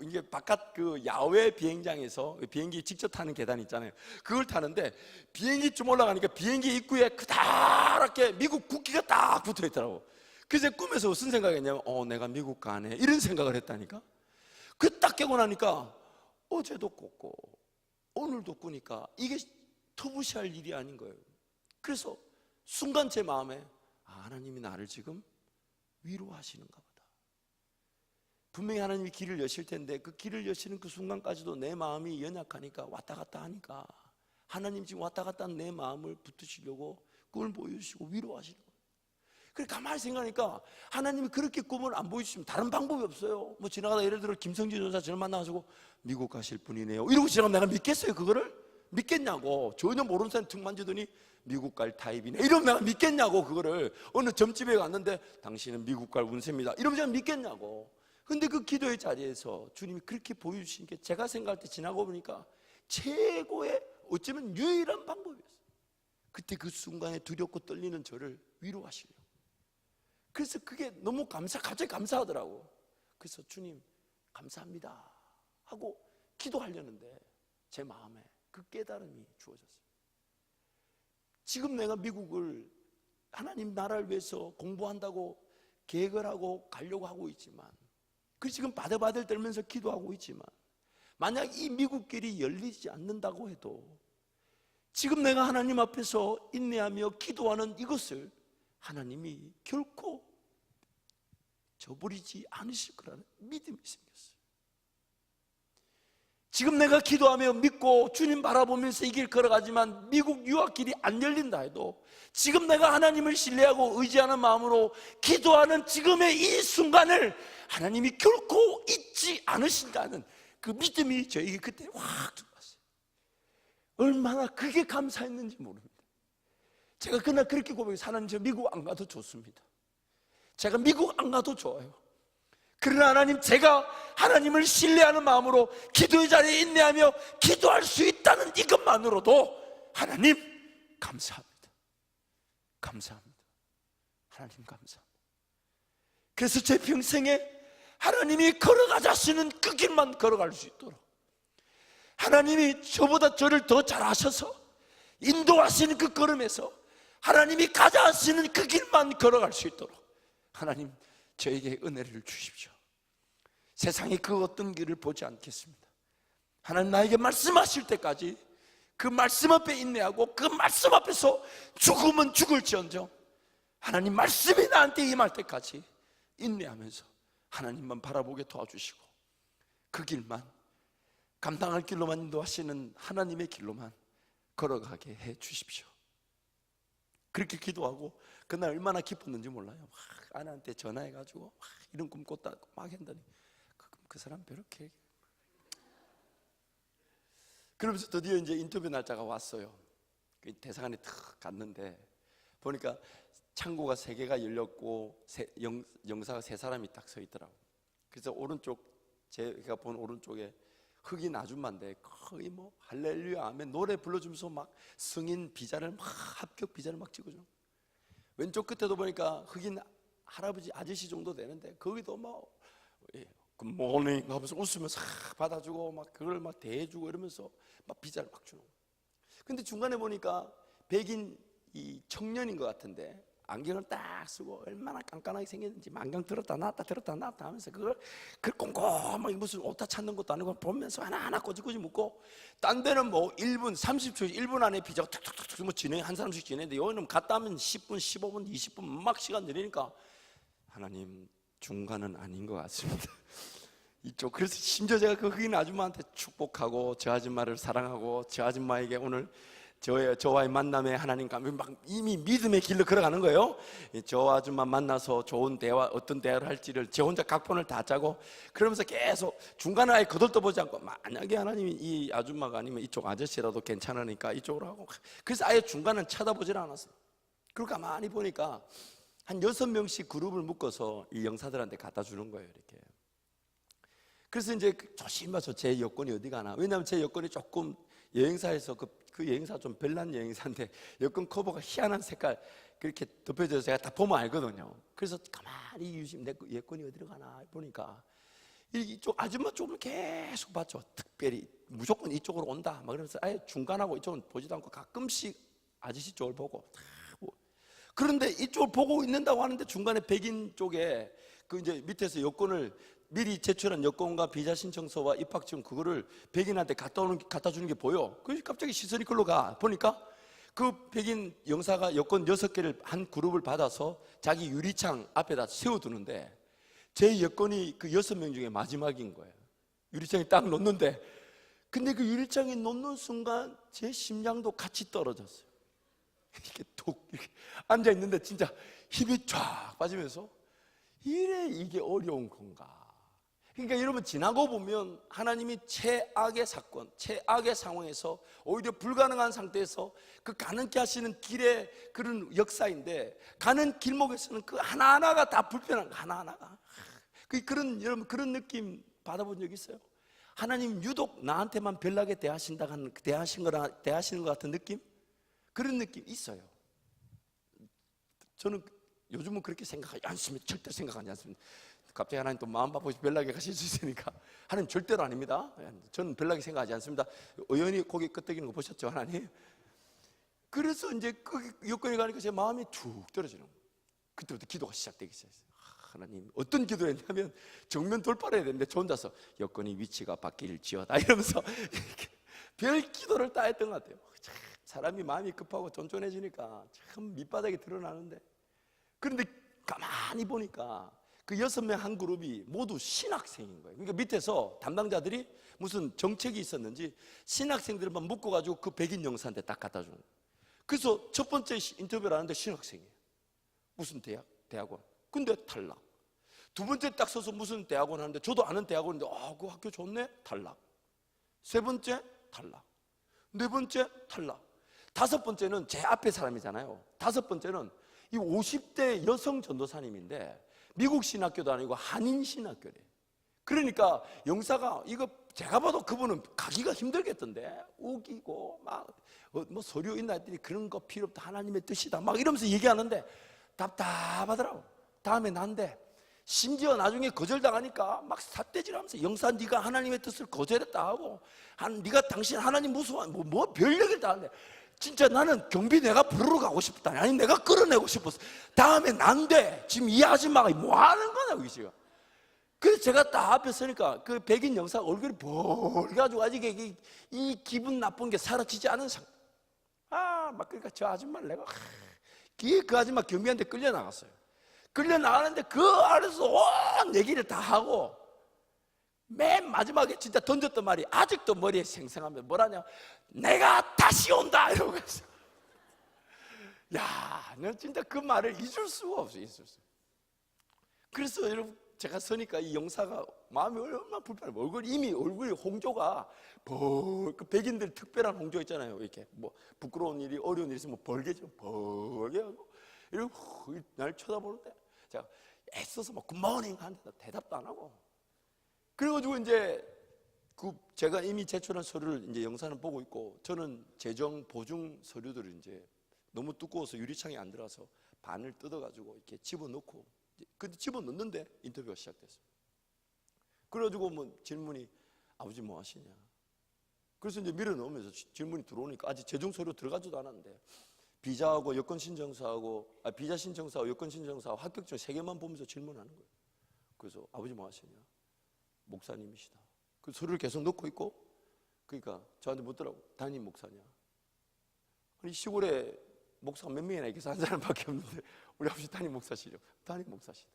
이게 바깥 그 야외 비행장에서 비행기 직접 타는 계단 있잖아요. 그걸 타는데 비행기 좀 올라가니까 비행기 입구에 그다랗게 미국 국기가 딱 붙어 있더라고. 그래서 꿈에서 무슨 생각했냐면 내가 미국 가네 이런 생각을 했다니까. 그 딱 깨고 나니까 어제도 꿨고 오늘도 꾸니까 이게 터부시할 일이 아닌 거예요. 그래서 순간 제 마음에 하나님이 나를 지금 위로하시는가 보다. 분명히 하나님이 길을 여실 텐데 그 길을 여시는 그 순간까지도 내 마음이 연약하니까 왔다 갔다 하니까 하나님 지금 왔다 갔다 하는 내 마음을 붙드시려고 꿈을 보여주시고 위로하시는 거예요. 그래 가만히 생각하니까 하나님이 그렇게 꿈을 안 보여주시면 다른 방법이 없어요. 뭐 지나가다 예를 들어 김성진 전사 저를 만나가지고 미국 가실 분이네요 이러고 지나가면 내가 믿겠어요? 그거를? 믿겠냐고. 전혀 모르는 사람 툭 만지더니 미국 갈 타입이네 이러면 내가 믿겠냐고. 그거를 어느 점집에 갔는데 당신은 미국 갈 운세입니다 이러면 제가 믿겠냐고. 근데 그 기도의 자리에서 주님이 그렇게 보여주신 게 제가 생각할 때 지나고 보니까 최고의 어쩌면 유일한 방법이었어요. 그때 그 순간에 두렵고 떨리는 저를 위로하시려고. 그래서 그게 너무 갑자기 감사하더라고. 그래서 주님 감사합니다 하고 기도하려는데 제 마음에 그 깨달음이 주어졌어요. 지금 내가 미국을 하나님 나라를 위해서 공부한다고 계획을 하고 가려고 하고 있지만, 그 지금 바들바들 떨면서 기도하고 있지만, 만약 이 미국 길이 열리지 않는다고 해도 지금 내가 하나님 앞에서 인내하며 기도하는 이것을 하나님이 결코 저버리지 않으실 거라는 믿음이 생겼어요. 지금 내가 기도하며 믿고 주님 바라보면서 이 길 걸어가지만 미국 유학길이 안 열린다 해도 지금 내가 하나님을 신뢰하고 의지하는 마음으로 기도하는 지금의 이 순간을 하나님이 결코 잊지 않으신다는 그 믿음이 저에게 그때 확 들어왔어요. 얼마나 그게 감사했는지 모릅니다. 제가 그날 그렇게 고백해서 하나님 저 미국 안 가도 좋습니다. 제가 미국 안 가도 좋아요. 그러나 하나님 제가 하나님을 신뢰하는 마음으로 기도의 자리에 인내하며 기도할 수 있다는 이것만으로도 하나님 감사합니다. 감사합니다. 하나님 감사합니다. 그래서 제 평생에 하나님이 걸어가자 하시는 그 길만 걸어갈 수 있도록 하나님이 저보다 저를 더 잘 아셔서 인도하시는 그 걸음에서 하나님이 가자 하시는 그 길만 걸어갈 수 있도록 하나님 저에게 은혜를 주십시오. 세상에 그 어떤 길을 보지 않겠습니다. 하나님 나에게 말씀하실 때까지 그 말씀 앞에 인내하고 그 말씀 앞에서 죽으면 죽을지언정 하나님 말씀이 나한테 임할 때까지 인내하면서 하나님만 바라보게 도와주시고 그 길만 감당할 길로만 인도하시는 하나님의 길로만 걸어가게 해 주십시오. 그렇게 기도하고 그날 얼마나 기뻤는지 몰라요. 막 아내한테 전화해가지고 막 이런 꿈 꿨다 막 했더니 그 사람 그렇게 그러면서 드디어 이제 인터뷰 날짜가 왔어요. 그 대사관에 탁 갔는데 보니까 창구가 3개가 열렸고 영사가 3사람이 딱 서 있더라고. 그래서 오른쪽 제가 본 오른쪽에 흑인 아줌마인데 거의 뭐 할렐루야 아멘 노래 불러주면서 막 승인 비자를 막 합격 비자를 막 찍어줘. 왼쪽 끝에도 보니까 흑인 할아버지 아저씨 정도 되는데 거기도 뭐 굿모닝 하면서 웃으면서 받아주고 막 그걸 막 대해주고 이러면서 막 비자를 막 주는 거예요. 근데 중간에 보니까 백인 이 청년인 것 같은데 안경을 딱 쓰고 얼마나 깐깐하게 생겼는지 안경 들었다 놨다 하면서 그걸 꼼꼼하게 무슨 오타 찾는 것도 아니고 보면서 하나하나 꼬집꼬집 묻고, 딴 데는 뭐 1분 30초 1분 안에 비자가 툭툭툭 뭐 진행 한 사람씩 진행했는데 여기는 갔다 하면 10분 15분 20분 막 시간 들이니까 하나님 중간은 아닌 것 같습니다. 이쪽. 그래서 심지어 제가 그 흑인 아줌마한테 축복하고 저 아줌마를 사랑하고 저 아줌마에게 오늘 저와의 만남에 하나님 막 이미 믿음의 길로 걸어가는 거예요. 저 아줌마 만나서 좋은 대화, 어떤 대화를 할지를 제 혼자 각본을 다 짜고 그러면서 계속 중간에 아예 거들떠보지 않고 만약에 하나님이 이 아줌마가 아니면 이쪽 아저씨라도 괜찮으니까 이쪽으로 하고, 그래서 아예 중간은 쳐다보질 않았어요. 그리고 가만히 보니까 한 6명씩 그룹을 묶어서 이 영사들한테 갖다 주는 거예요, 이렇게. 그래서 이제 조심해서 제 여권이 어디 가나, 왜냐하면 제 여권이 조금 여행사에서 그 여행사 좀 별난 여행사인데 여권 커버가 희한한 색깔 그렇게 덮여져서 제가 다 보면 알거든요. 그래서 가만히 유심 내 여권이 어디로 가나 보니까 이쪽 아줌마 쪽을 계속 봤죠. 특별히 무조건 이쪽으로 온다 막 그러면서 아예 중간하고 이쪽은 보지도 않고 가끔씩 아저씨 쪽을 보고 그런데 이쪽을 보고 있는다고 하는데 중간에 백인 쪽에 그 이제 밑에서 여권을 미리 제출한 여권과 비자 신청서와 입학증 그거를 백인한테 갖다 주는 게 보여. 그래서 갑자기 시선이 글로 가 보니까 그 백인 영사가 여권 6개를 한 그룹을 받아서 자기 유리창 앞에다 세워두는데 제 여권이 그 6명 중에 마지막인 거예요. 유리창에 딱 놓는데, 근데 그 유리창에 놓는 순간 제 심장도 같이 떨어졌어요. 이렇게 툭 이렇게 앉아 있는데 진짜 힘이 쫙 빠지면서 이게 어려운 건가? 그러니까 여러분 지나고 보면 하나님이 최악의 사건, 최악의 상황에서 오히려 불가능한 상태에서 그 가능케 하시는 길의 그런 역사인데, 가는 길목에서는 그 하나하나가 다 불편한 거, 하나하나가. 여러분 그런 느낌 받아본 적 있어요? 하나님 유독 나한테만 별나게 대하시는 것 같은 느낌? 그런 느낌 있어요. 저는 요즘은 그렇게 생각하지 않습니다. 절대 생각하지 않습니다. 갑자기 하나님 또 마음 바쁘시 별나게 가실 수 있으니까 하나님 절대로 아닙니다. 저는 별나게 생각하지 않습니다. 의원이 고개 끄덕이는 거 보셨죠, 하나님? 그래서 이제 그 여건이 가니까 제 마음이 툭 떨어지는 거예요. 그때부터 기도가 시작되기 시작했어요. 하나님, 어떤 기도를 했냐면 정면 돌파를 해야 되는데 저 혼자서 여건이 위치가 바뀔지어다 이러면서 이렇게 별 기도를 다 했던 것 같아요. 참 사람이 마음이 급하고 쫀쫀해지니까 참 밑바닥이 드러나는데, 그런데 가만히 보니까 그 6명 한 그룹이 모두 신학생인 거예요. 그러니까 밑에서 담당자들이 무슨 정책이 있었는지 신학생들만 묶어가지고 그 백인 영사한테 딱 갖다 주는 거예요. 그래서 첫 번째 인터뷰를 하는데 신학생이에요. 무슨 대학원. 근데 탈락. 두 번째 딱 서서 무슨 대학원 하는데 저도 아는 대학원인데 그 학교 좋네? 탈락. 세 번째 탈락. 네 번째 탈락. 다섯 번째는 제 앞에 사람이잖아요. 다섯 번째는 이 50대 여성 전도사님인데 미국 신학교도 아니고 한인 신학교래. 그러니까 영사가 이거 제가 봐도 그분은 가기가 힘들겠던데, 우기고 막 뭐 서류 있나 했더니 그런 거 필요 없다, 하나님의 뜻이다 막 이러면서 얘기하는데 답답하더라고. 다음에 난데 심지어 나중에 거절당하니까 막 삿대질하면서 영사 네가 하나님의 뜻을 거절했다 하고 네가 당신 하나님 무서워 뭐 별 얘기를 다 하는데, 진짜 나는 경비 내가 부르러 가고 싶다. 아니 내가 끌어내고 싶었어. 다음에 난데 지금 이 아줌마가 뭐 하는 거냐고 지금. 그래서 제가 딱 앞에 서니까 그 백인 영사 얼굴이 벌가지고 아직 이 기분 나쁜 게 사라지지 않은 상태. 막 그러니까 저 아줌마를 내가 그 아줌마 경비한테 끌려 나갔어요. 끌려 나가는데 그 안에서 온 얘기를 다 하고 맨 마지막에 진짜 던졌던 말이 아직도 머리에 생생하면 뭐라냐, 내가 다시 온다 이러고 있어. 야, 난 진짜 그 말을 잊을 수가 없어, 잊을 수. 그래서 여러분 제가 서니까 이 영사가 마음이 얼마나 불편해. 얼굴이 홍조가 그 백인들 특별한 홍조 있잖아요. 이렇게 뭐 부끄러운 일이 어려운 일이 있으면 벌게죠. 벌게 하고 이러고 날 쳐다보는데 제가 애써서 막 굿모닝 하는데 대답도 안 하고 그래가지고 이제 제가 이미 제출한 서류를 이제 영상을 보고 있고, 저는 재정 보증 서류들을 이제 너무 두꺼워서 유리창에 안 들어가서 반을 뜯어가지고 이렇게 집어넣고, 근데 집어넣는데 인터뷰가 시작됐어요. 그래가지고 뭐 질문이, 아버지 뭐 하시냐? 그래서 이제 밀어넣으면서 질문이 들어오니까 아직 재정 서류 들어가지도 않았는데, 비자하고 여권 신청서하고, 비자 신청서하고 여권 신청서하고 합격증 3개만 보면서 질문하는 거예요. 그래서 아버지 뭐 하시냐? 목사님이시다. 그 서류를 계속 넣고 있고, 그러니까 저한테 묻더라고. 담임 목사냐? 아니 시골에 목사가 몇 명이나 있겠어? 한 사람밖에 없는데 우리 아버지 담임 목사시죠? 담임 목사시다.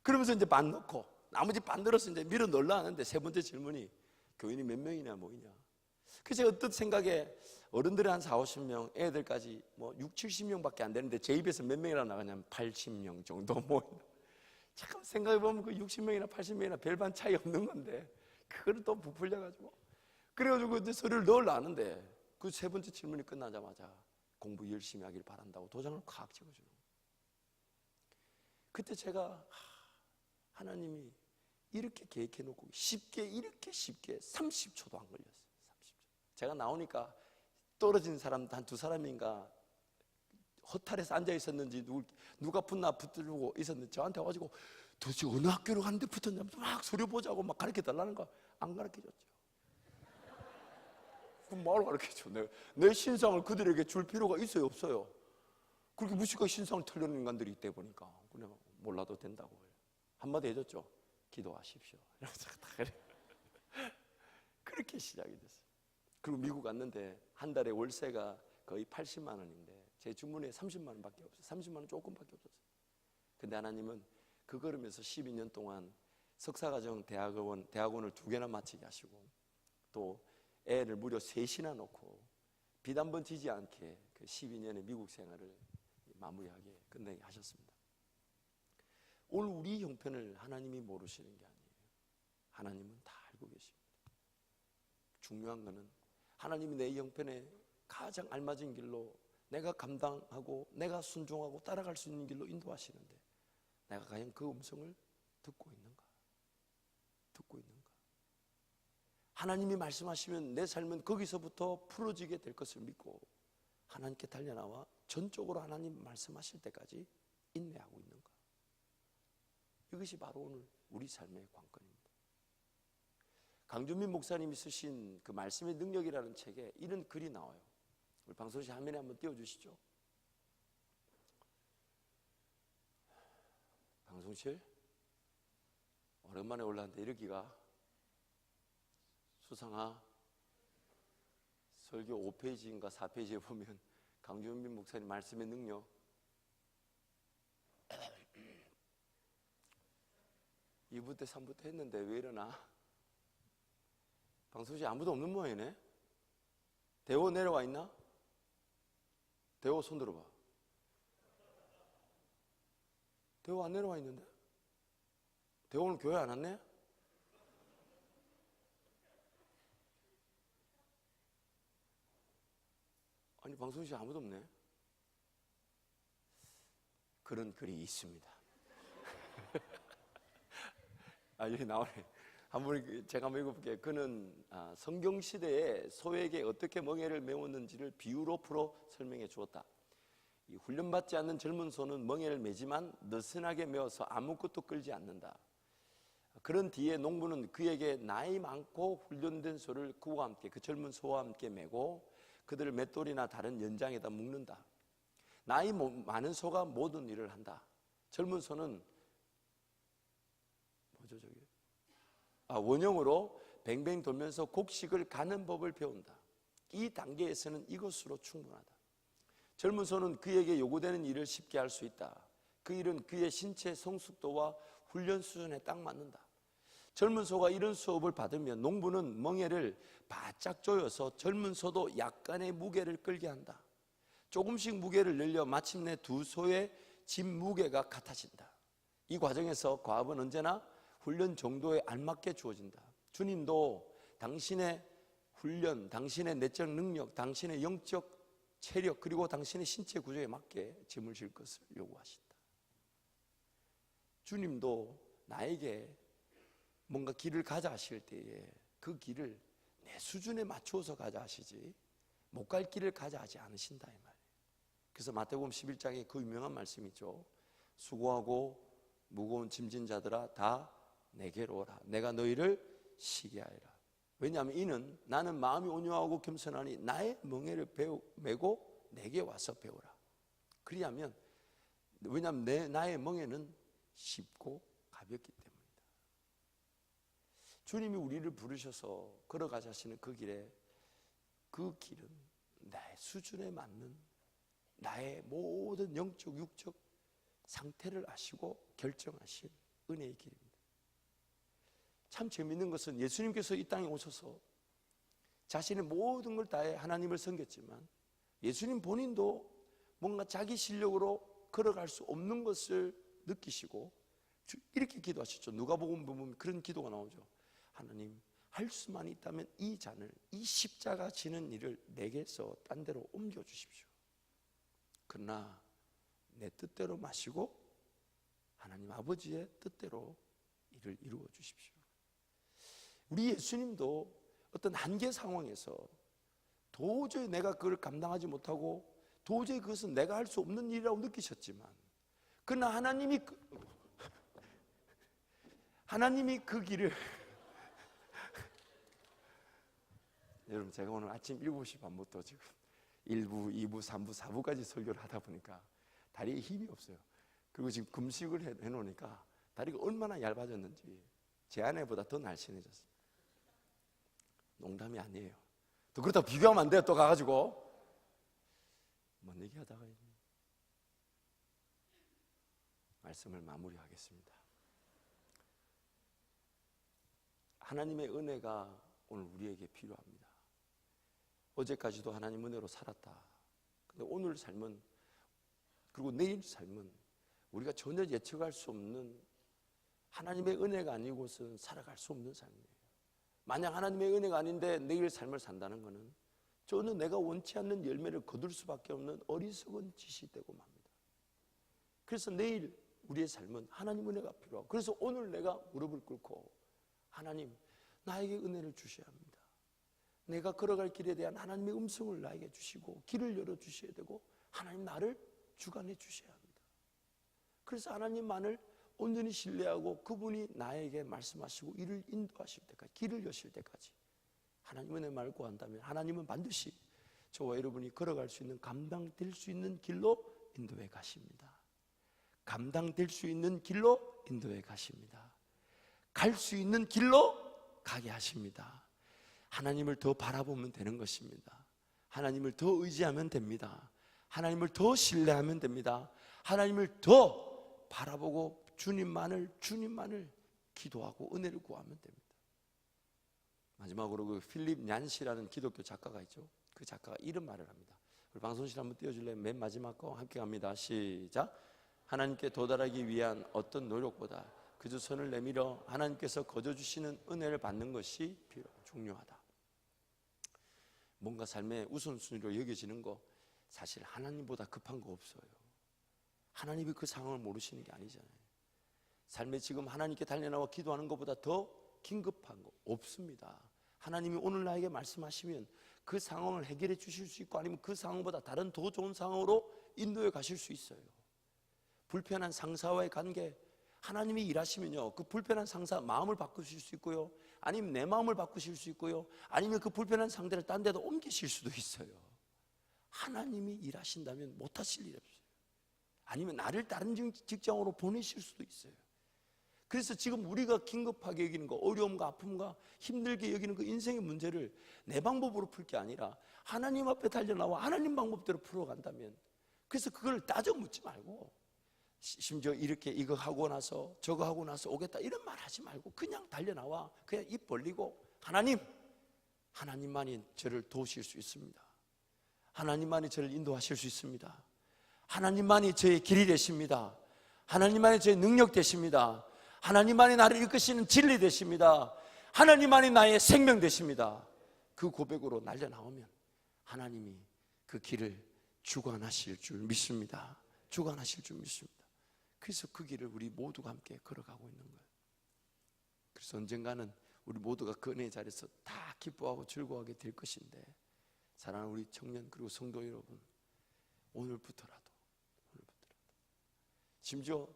그러면서 이제 반 넣고 나머지 반 늘어서 이제 밀어 넣으려 하는데, 세 번째 질문이 교인이 몇 명이나 모이냐? 그래서 제가 어떤 생각에 어른들이 한 4, 50명, 애들까지 뭐 6, 70명밖에 안 되는데 제 입에서 몇 명이나 나가냐면 80명 정도 모인다. 잠깐 생각해보면 그 60명이나 80명이나 별반 차이 없는 건데 그거를 또 부풀려가지고, 그래가지고 이제 서류를 넣으려 하는데 그 세 번째 질문이 끝나자마자 공부 열심히 하길 바란다고 도장을 콱 찍어주는 거예요. 그때 제가 하나님이 이렇게 계획해놓고 이렇게 쉽게 30초도 안 걸렸어요. 30초. 제가 나오니까 떨어진 사람 한 2사람인가 허탈해서 앉아 있었는지 누가 붙나 붙들고 있었는지 저한테 와가지고 도대체 어느 학교로 갔는데 붙었냐면 막 서류 보자고 막 가르쳐 달라는 거, 안 가르쳐줬죠. 그럼 뭐하러 가르쳐줘? 내 신상을 그들에게 줄 필요가 있어요, 없어요? 그렇게 무식하게 신상을 털려는 인간들이 있다 보니까 그냥 몰라도 된다고 한마디 해줬죠. 기도하십시오. 그렇게 시작이 됐어요. 그리고 미국 갔는데 한 달에 월세가 거의 80만 원인데 제 주머니에 30만 원밖에 없어요. 30만 원 조금밖에 없었어요. 근데 하나님은 그 걸으면서 12년 동안 석사과정 대학원을 2개나 마치게 하시고, 또 애를 무려 3이나 놓고 빚 한 번 지지 않게 그 12년의 미국 생활을 마무리하게 끝내게 하셨습니다. 오늘 우리 형편을 하나님이 모르시는 게 아니에요. 하나님은 다 알고 계십니다. 중요한 거는 하나님이 내 형편에 가장 알맞은 길로 내가 감당하고 내가 순종하고 따라갈 수 있는 길로 인도하시는데, 내가 과연 그 음성을 듣고 있는가? 듣고 있는가? 하나님이 말씀하시면 내 삶은 거기서부터 풀어지게 될 것을 믿고 하나님께 달려나와 전적으로 하나님 말씀하실 때까지 인내하고 있는가? 이것이 바로 오늘 우리 삶의 관건입니다. 강준민 목사님이 쓰신 그 말씀의 능력이라는 책에 이런 글이 나와요. 우리 방송실 화면에 한번 띄워주시죠. 방송실 오랜만에 올라왔는데 이러기가 수상하. 설교 5페이지인가 4페이지에 보면 강준민 목사님 말씀의 능력, 2부 때 3부 때 했는데 왜 이러나? 방송실 아무도 없는 모양이네. 대호 내려와 있나? 대호 손 들어봐. 대호 안 내려와 있는데? 대호 오늘 교회 안 왔네? 아니 방송실 아무도 없네. 그런 글이 있습니다. 여기 나오네. 제가 한번 읽어볼게요. 그는 성경시대에 소에게 어떻게 멍에를 메웠는지를 비유로 풀어 설명해 주었다. 이 훈련받지 않는 젊은 소는 멍에를 매지만 느슨하게 메워서 아무것도 끌지 않는다. 그런 뒤에 농부는 그에게 나이 많고 훈련된 소를 그와 함께, 그 젊은 소와 함께 메고 그들을 맷돌이나 다른 연장에다 묶는다. 나이 많은 소가 모든 일을 한다. 젊은 소는 뭐죠 저게? 원형으로 뱅뱅 돌면서 곡식을 가는 법을 배운다. 이 단계에서는 이것으로 충분하다. 젊은 소는 그에게 요구되는 일을 쉽게 할 수 있다. 그 일은 그의 신체 성숙도와 훈련 수준에 딱 맞는다. 젊은 소가 이런 수업을 받으면 농부는 멍에를 바짝 조여서 젊은 소도 약간의 무게를 끌게 한다. 조금씩 무게를 늘려 마침내 두 소의 짐 무게가 같아진다. 이 과정에서 과업은 언제나 훈련 정도에 알맞게 주어진다. 주님도 당신의 훈련, 당신의 내적 능력, 당신의 영적 체력, 그리고 당신의 신체 구조에 맞게 짐을 질 것을 요구하신다. 주님도 나에게 뭔가 길을 가자 하실 때에 그 길을 내 수준에 맞추어서 가자 하시지 못 갈 길을 가자 하지 않으신다 이 말이에요. 그래서 마태복음 11장에 그 유명한 말씀이 있죠. 수고하고 무거운 짐진 자들아 다 내게로 오라. 내가 너희를 쉬게 하리라. 왜냐하면 이는 나는 마음이 온유하고 겸손하니 나의 멍에를 메고 내게 와서 배우라. 그리하면 왜냐하면 나의 멍에는 쉽고 가볍기 때문이다. 주님이 우리를 부르셔서 걸어가자 하시는 그 길에 그 길은 나의 수준에 맞는 나의 모든 영적 육적 상태를 아시고 결정하신 은혜의 길입니다. 참 재미있는 것은 예수님께서 이 땅에 오셔서 자신의 모든 걸 다해 하나님을 섬겼지만 예수님 본인도 뭔가 자기 실력으로 걸어갈 수 없는 것을 느끼시고 이렇게 기도하셨죠. 누가복음 보면 그런 기도가 나오죠. 하나님, 할 수만 있다면 이 잔을, 이 십자가 지는 일을 내게서 딴 데로 옮겨주십시오. 그러나 내 뜻대로 마시고 하나님 아버지의 뜻대로 일을 이루어 주십시오. 우리 예수님도 어떤 한계 상황에서 도저히 내가 그걸 감당하지 못하고 도저히 그것은 내가 할 수 없는 일이라고 느끼셨지만 그러나 하나님이 그 길을 여러분, 제가 오늘 아침 7시 반부터 지금 1부, 2부, 3부, 4부까지 설교를 하다 보니까 다리에 힘이 없어요. 그리고 지금 금식을 해놓으니까 다리가 얼마나 얇아졌는지 제 아내보다 더 날씬해졌어요. 농담이 아니에요. 또 그렇다고 비교하면 안 돼요. 또 가가지고 뭔 얘기하다가 말씀을 마무리하겠습니다. 하나님의 은혜가 오늘 우리에게 필요합니다. 어제까지도 하나님 은혜로 살았다. 근데 오늘 삶은, 그리고 내일 삶은 우리가 전혀 예측할 수 없는 하나님의 은혜가 아니고서는 살아갈 수 없는 삶이에요. 만약 하나님의 은혜가 아닌데 내일 삶을 산다는 것은 저는 내가 원치 않는 열매를 거둘 수밖에 없는 어리석은 짓이 되고 맙니다. 그래서 내일 우리의 삶은 하나님 은혜가 필요하고, 그래서 오늘 내가 무릎을 꿇고 하나님, 나에게 은혜를 주셔야 합니다. 내가 걸어갈 길에 대한 하나님의 음성을 나에게 주시고 길을 열어주셔야 되고 하나님 나를 주관해 주셔야 합니다. 그래서 하나님만을 온전히 신뢰하고 그분이 나에게 말씀하시고 이를 인도하실 때까지, 길을 여실 때까지 하나님 은혜 말을 구한다면 하나님은 반드시 저와 여러분이 걸어갈 수 있는, 감당될 수 있는 길로 인도해 가십니다. 감당될 수 있는 길로 인도해 가십니다. 갈 수 있는 길로 가게 하십니다. 하나님을 더 바라보면 되는 것입니다. 하나님을 더 의지하면 됩니다. 하나님을 더 신뢰하면 됩니다. 하나님을 더 바라보고 주님만을 기도하고 은혜를 구하면 됩니다. 마지막으로 그 필립 냔시라는 기독교 작가가 있죠. 그 작가가 이런 말을 합니다. 우리 방송실 한번 띄워줄래요? 맨 마지막 거 함께 갑니다. 시작. 하나님께 도달하기 위한 어떤 노력보다 그저 손을 내밀어 하나님께서 거저주시는 은혜를 받는 것이 중요하다. 뭔가 삶의 우선순위로 여겨지는 거 사실 하나님보다 급한 거 없어요. 하나님이 그 상황을 모르시는 게 아니잖아요. 삶에 지금 하나님께 달려나와 기도하는 것보다 더 긴급한 거 없습니다. 하나님이 오늘 나에게 말씀하시면 그 상황을 해결해 주실 수 있고, 아니면 그 상황보다 다른 더 좋은 상황으로 인도해 가실 수 있어요. 불편한 상사와의 관계, 하나님이 일하시면요, 그 불편한 상사 마음을 바꾸실 수 있고요, 아니면 내 마음을 바꾸실 수 있고요, 아니면 그 불편한 상대를 딴 데도 옮기실 수도 있어요. 하나님이 일하신다면 못하실 일이 없어요. 아니면 나를 다른 직장으로 보내실 수도 있어요. 그래서 지금 우리가 긴급하게 여기는 거, 어려움과 아픔과 힘들게 여기는 그 인생의 문제를 내 방법으로 풀 게 아니라 하나님 앞에 달려나와 하나님 방법대로 풀어간다면, 그래서 그걸 따져 묻지 말고, 심지어 이렇게 이거 하고 나서 저거 하고 나서 오겠다 이런 말 하지 말고 그냥 달려나와 그냥 입 벌리고 하나님만이 저를 도우실 수 있습니다. 하나님만이 저를 인도하실 수 있습니다. 하나님만이 저의 길이 되십니다. 하나님만이 저의 능력 되십니다. 하나님만이 나를 이끄시는 진리 되십니다. 하나님만이 나의 생명 되십니다. 그 고백으로 날려나오면 하나님이 그 길을 주관하실 줄 믿습니다. 주관하실 줄 믿습니다. 그래서 그 길을 우리 모두가 함께 걸어가고 있는 거예요. 그래서 언젠가는 우리 모두가 그 은혜의 자리에서 다 기뻐하고 즐거워하게 될 것인데, 사랑하는 우리 청년 그리고 성도 여러분, 오늘부터라도 심지어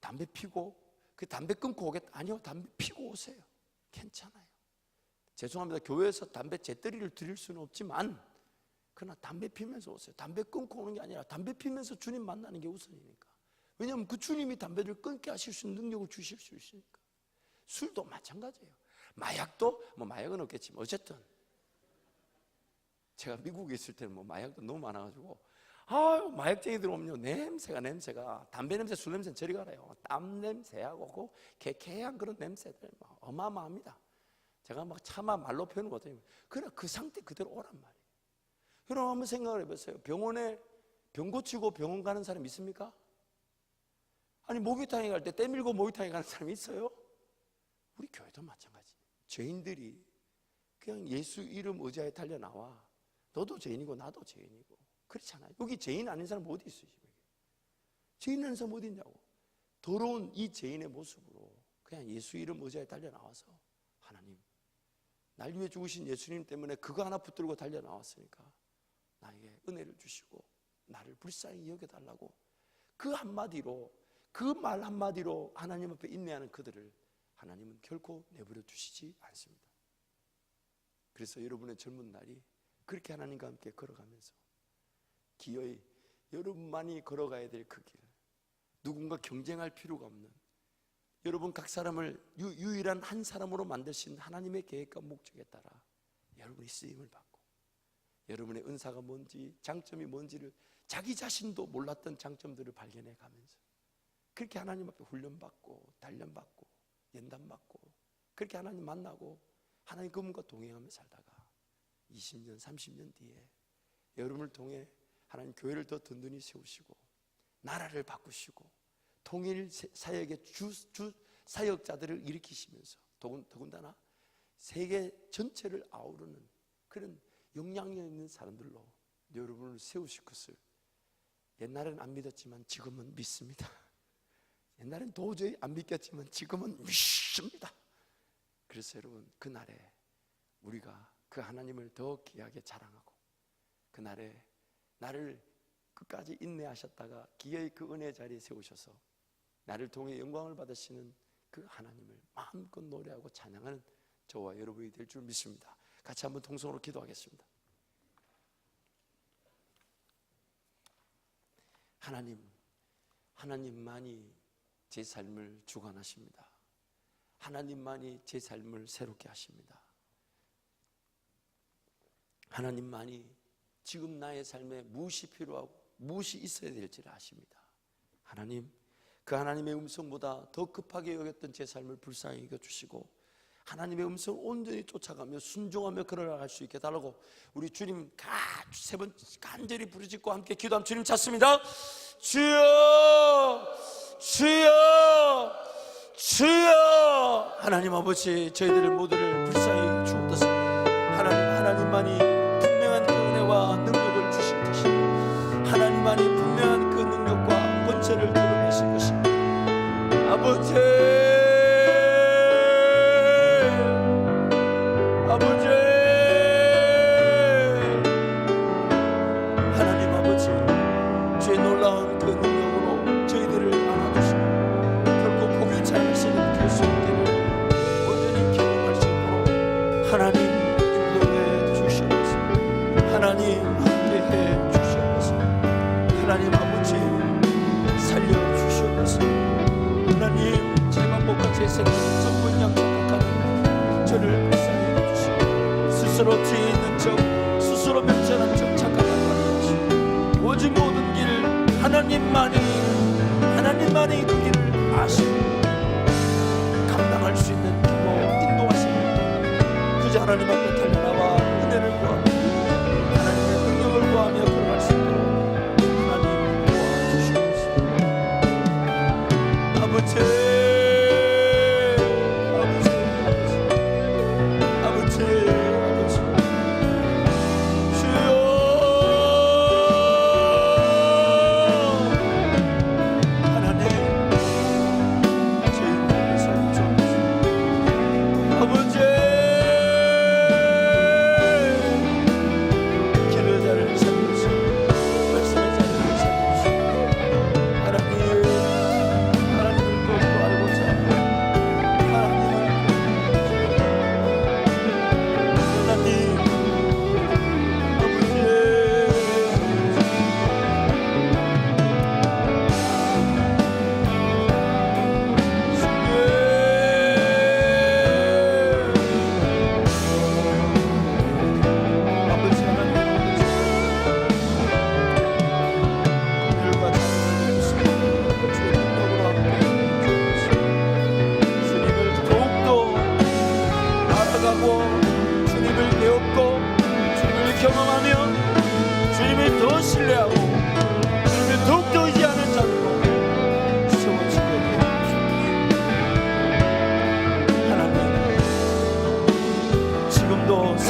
담배 피고 그 담배 끊고 오겠다, 아니요, 담배 피고 오세요. 괜찮아요. 죄송합니다. 교회에서 담배 재떨이를 드릴 수는 없지만 그러나 담배 피면서 오세요. 담배 끊고 오는 게 아니라 담배 피면서 주님 만나는 게 우선이니까. 왜냐하면 그 주님이 담배를 끊게 하실 수 있는 능력을 주실 수 있으니까. 술도 마찬가지예요. 마약도 뭐 마약은 없겠지만 어쨌든 제가 미국에 있을 때는 뭐 마약도 너무 많아가지고 마약쟁이들 오면요, 냄새가 담배 냄새, 술 냄새는 저리 가라요. 땀 냄새하고 그 개쾌한 그런 냄새들 어마어마합니다. 제가 막 차마 말로 표현을 못해요. 그러나 그 상태 그대로 오란 말이에요. 여러분 한번 생각을 해보세요. 병원에 병 고치고 병원 가는 사람 있습니까? 아니 목욕탕에 갈 때 때밀고 목욕탕에 가는 사람이 있어요? 우리 교회도 마찬가지. 죄인들이 그냥 예수 이름 의지하에 달려나와. 너도 죄인이고 나도 죄인이고 그렇잖아요. 여기 죄인 아닌 사람 어디 있어요? 죄인 아닌 사람 어디 있냐고. 더러운 이 죄인의 모습으로 그냥 예수 이름 의지하에 달려나와서, 하나님 날 위해 죽으신 예수님 때문에 그거 하나 붙들고 달려나왔으니까 나에게 은혜를 주시고 나를 불쌍히 여겨달라고, 그 한마디로, 그 말 한마디로 하나님 앞에 인내하는 그들을 하나님은 결코 내버려 두시지 않습니다. 그래서 여러분의 젊은 날이 그렇게 하나님과 함께 걸어가면서 기어이 여러분만이 걸어가야 될 그 길, 누군가 경쟁할 필요가 없는, 여러분 각 사람을 유일한 한 사람으로 만드신 하나님의 계획과 목적에 따라 여러분이 쓰임을 받고, 여러분의 은사가 뭔지 장점이 뭔지를 자기 자신도 몰랐던 장점들을 발견해 가면서 그렇게 하나님 앞에 훈련받고 단련받고 연단받고 그렇게 하나님 만나고 하나님 그분과 동행하며 살다가 20년 30년 뒤에 여러분을 통해 하나님 교회를 더 든든히 세우시고 나라를 바꾸시고 통일 사역의 주 사역자들을 일으키시면서 더군다나 세계 전체를 아우르는 그런 영향력 있는 사람들로 여러분을 세우실 것을 옛날엔 안 믿었지만 지금은 믿습니다. 옛날엔 도저히 안 믿겼지만 지금은 믿습니다. 그래서 여러분, 그날에 우리가 그 하나님을 더 귀하게 자랑하고, 그날에 나를 끝까지 인내하셨다가 기어이 그 은혜의 자리에 세우셔서 나를 통해 영광을 받으시는 그 하나님을 마음껏 노래하고 찬양하는 저와 여러분이 될 줄 믿습니다. 같이 한번 통성으로 기도하겠습니다. 하나님만이 제 삶을 주관하십니다. 하나님만이 제 삶을 새롭게 하십니다. 하나님만이 지금 나의 삶에 무엇이 필요하고 무엇이 있어야 될지를 아십니다. 하나님, 그 하나님의 음성보다 더 급하게 여겼던 제 삶을 불쌍히 여겨주시고 하나님의 음성을 온전히 쫓아가며 순종하며 걸어나갈 수 있게 달라고 우리 주님 세 번 간절히 부르짖고 함께 기도하면 주님 찾습니다. 주여, 주여, 주여. 하나님 아버지, 저희들의 모두를 불쌍히 주옵소서. 하나님만이 분명한 그 은혜와 능력을 주실 것입니다. 하나님만이 분명한 그 능력과 권세를 드러내실 것입니다. 아버지, 하나님 아버지, 주의 놀라운 그 능력으로 저희들을 안아주시고 결코 포기치 않으시는 그 손길을 온전히 경험할 수 있도록 하나님 인도해 주시옵소서. 하나님 함께해 주시옵소서. 하나님 아버지 살려 주시옵소서. 하나님, 제 방법과 제 생각을 전부 양쪽하는 저를 불쌍히 해주시고 스스로 뒤에 있는 척, 스스로 면전한 척 착각하지 마시고 오직 모든 길 하나님만이 그 길을 아시고 감당할 수 있는 길로 인도하시고 그저 하나님 앞에 달려나와 은혜를 구하며 하나님의 능력을 구하며 걸어갈 수 있도록 하나님 도와주시옵소서. 아버지,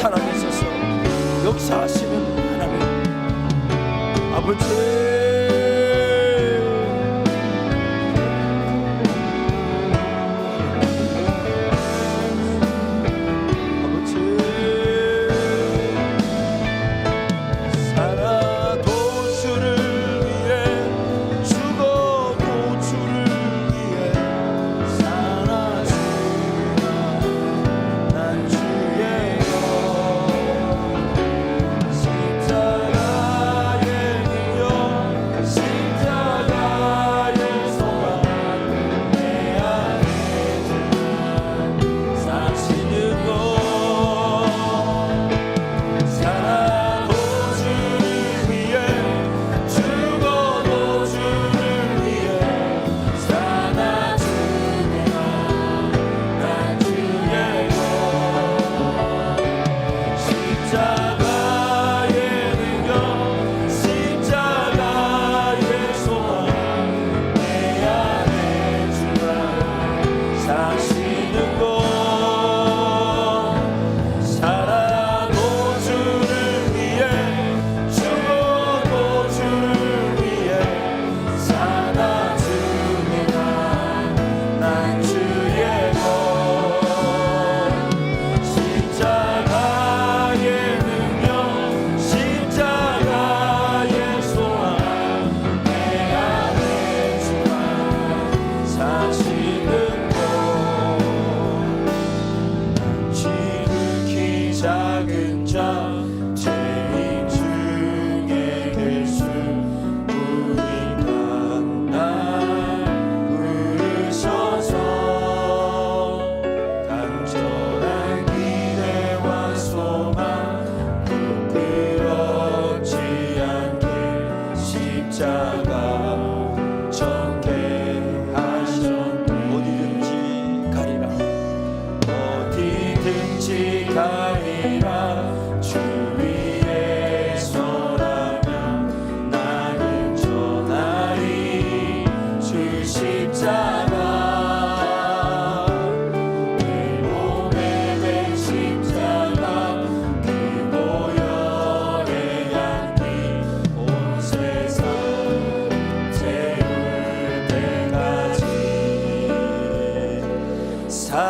살아계셔서 역사하시는 하나님 아버지,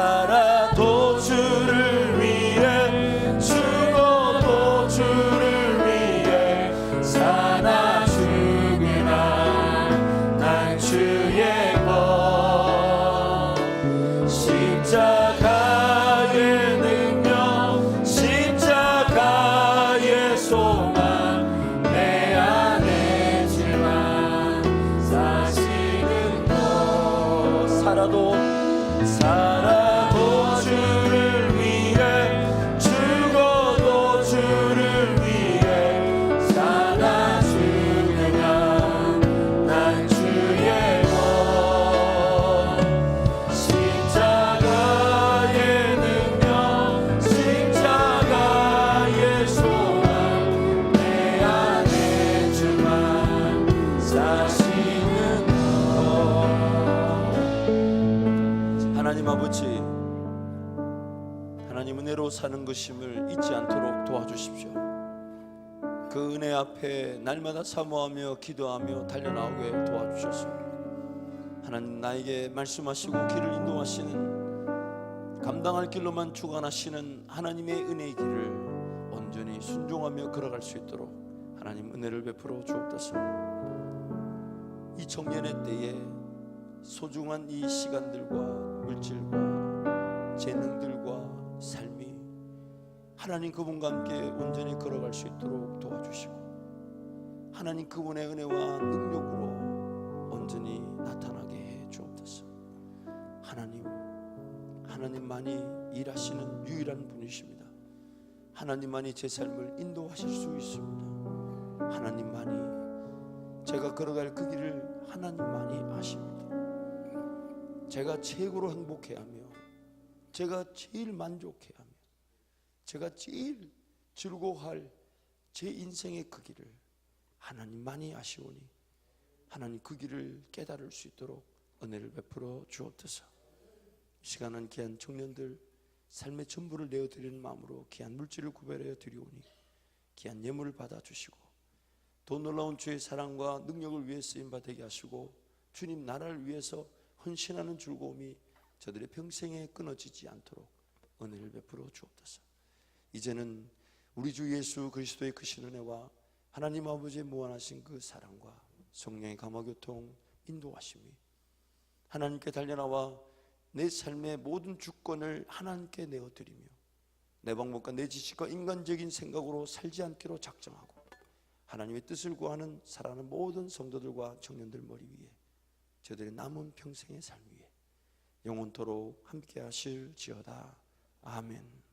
살아도 주를 위해 죽어도 주를 위해 사나 죽으나 난 주의 것 십자가의 능력 십자가의 소망 내 안에 지만 사시는 것 살아도 주를 위해 죽어도 주를 위해 사나 죽으나 난 주의 것 십자가의 능력 십자가의 소망 내 안에 주만 사시는 것. 하나님 아버지, 하나님 은혜로 사는 것임을 잊지 않도록 도와주십시오. 그 은혜 앞에 날마다 사모하며 기도하며 달려나오게 도와주셔서 하나님 나에게 말씀하시고 길을 인도하시는 감당할 길로만 주관하시는 하나님의 은혜의 길을 온전히 순종하며 걸어갈 수 있도록 하나님 은혜를 베풀어 주옵소서. 이 청년의 때에 소중한 이 시간들과 물질과 재능들과 삶이 하나님 그분과 함께 온전히 걸어갈 수 있도록 도와주시고 하나님 그분의 은혜와 능력으로 온전히 나타나게 해 주옵소서. 하나님만이 일하시는 유일한 분이십니다. 하나님만이 제 삶을 인도하실 수 있습니다. 하나님만이 제가 걸어갈 그 길을 하나님만이 아십니다. 제가 최고로 행복해하며 제가 제일 만족해하며 제가 제일 즐거워할 제 인생의 그 길을 하나님만이 아시오니 하나님 그 길을 깨달을 수 있도록 은혜를 베풀어 주옵소서. 이 시간은 귀한 청년들 삶의 전부를 내어드리는 마음으로 귀한 물질을 구별하여 드리오니 귀한 예물을 받아주시고 더 놀라운 주의 사랑과 능력을 위해 쓰임받게 하시고 주님 나라를 위해서 헌신하는 즐거움이 저들의 평생에 끊어지지 않도록 은혜를 베풀어 주옵소서. 이제는 우리 주 예수 그리스도의 크신 은혜와 하나님 아버지의 무한하신 그 사랑과 성령의 감화교통 인도하심이 하나님께 달려나와 내 삶의 모든 주권을 하나님께 내어드리며 내 방법과 내 지식과 인간적인 생각으로 살지 않기로 작정하고 하나님의 뜻을 구하는 살아가는 모든 성도들과 청년들 머리 위에 저들의 남은 평생의 삶 위에 영원토록 함께 하실지어다. 아멘.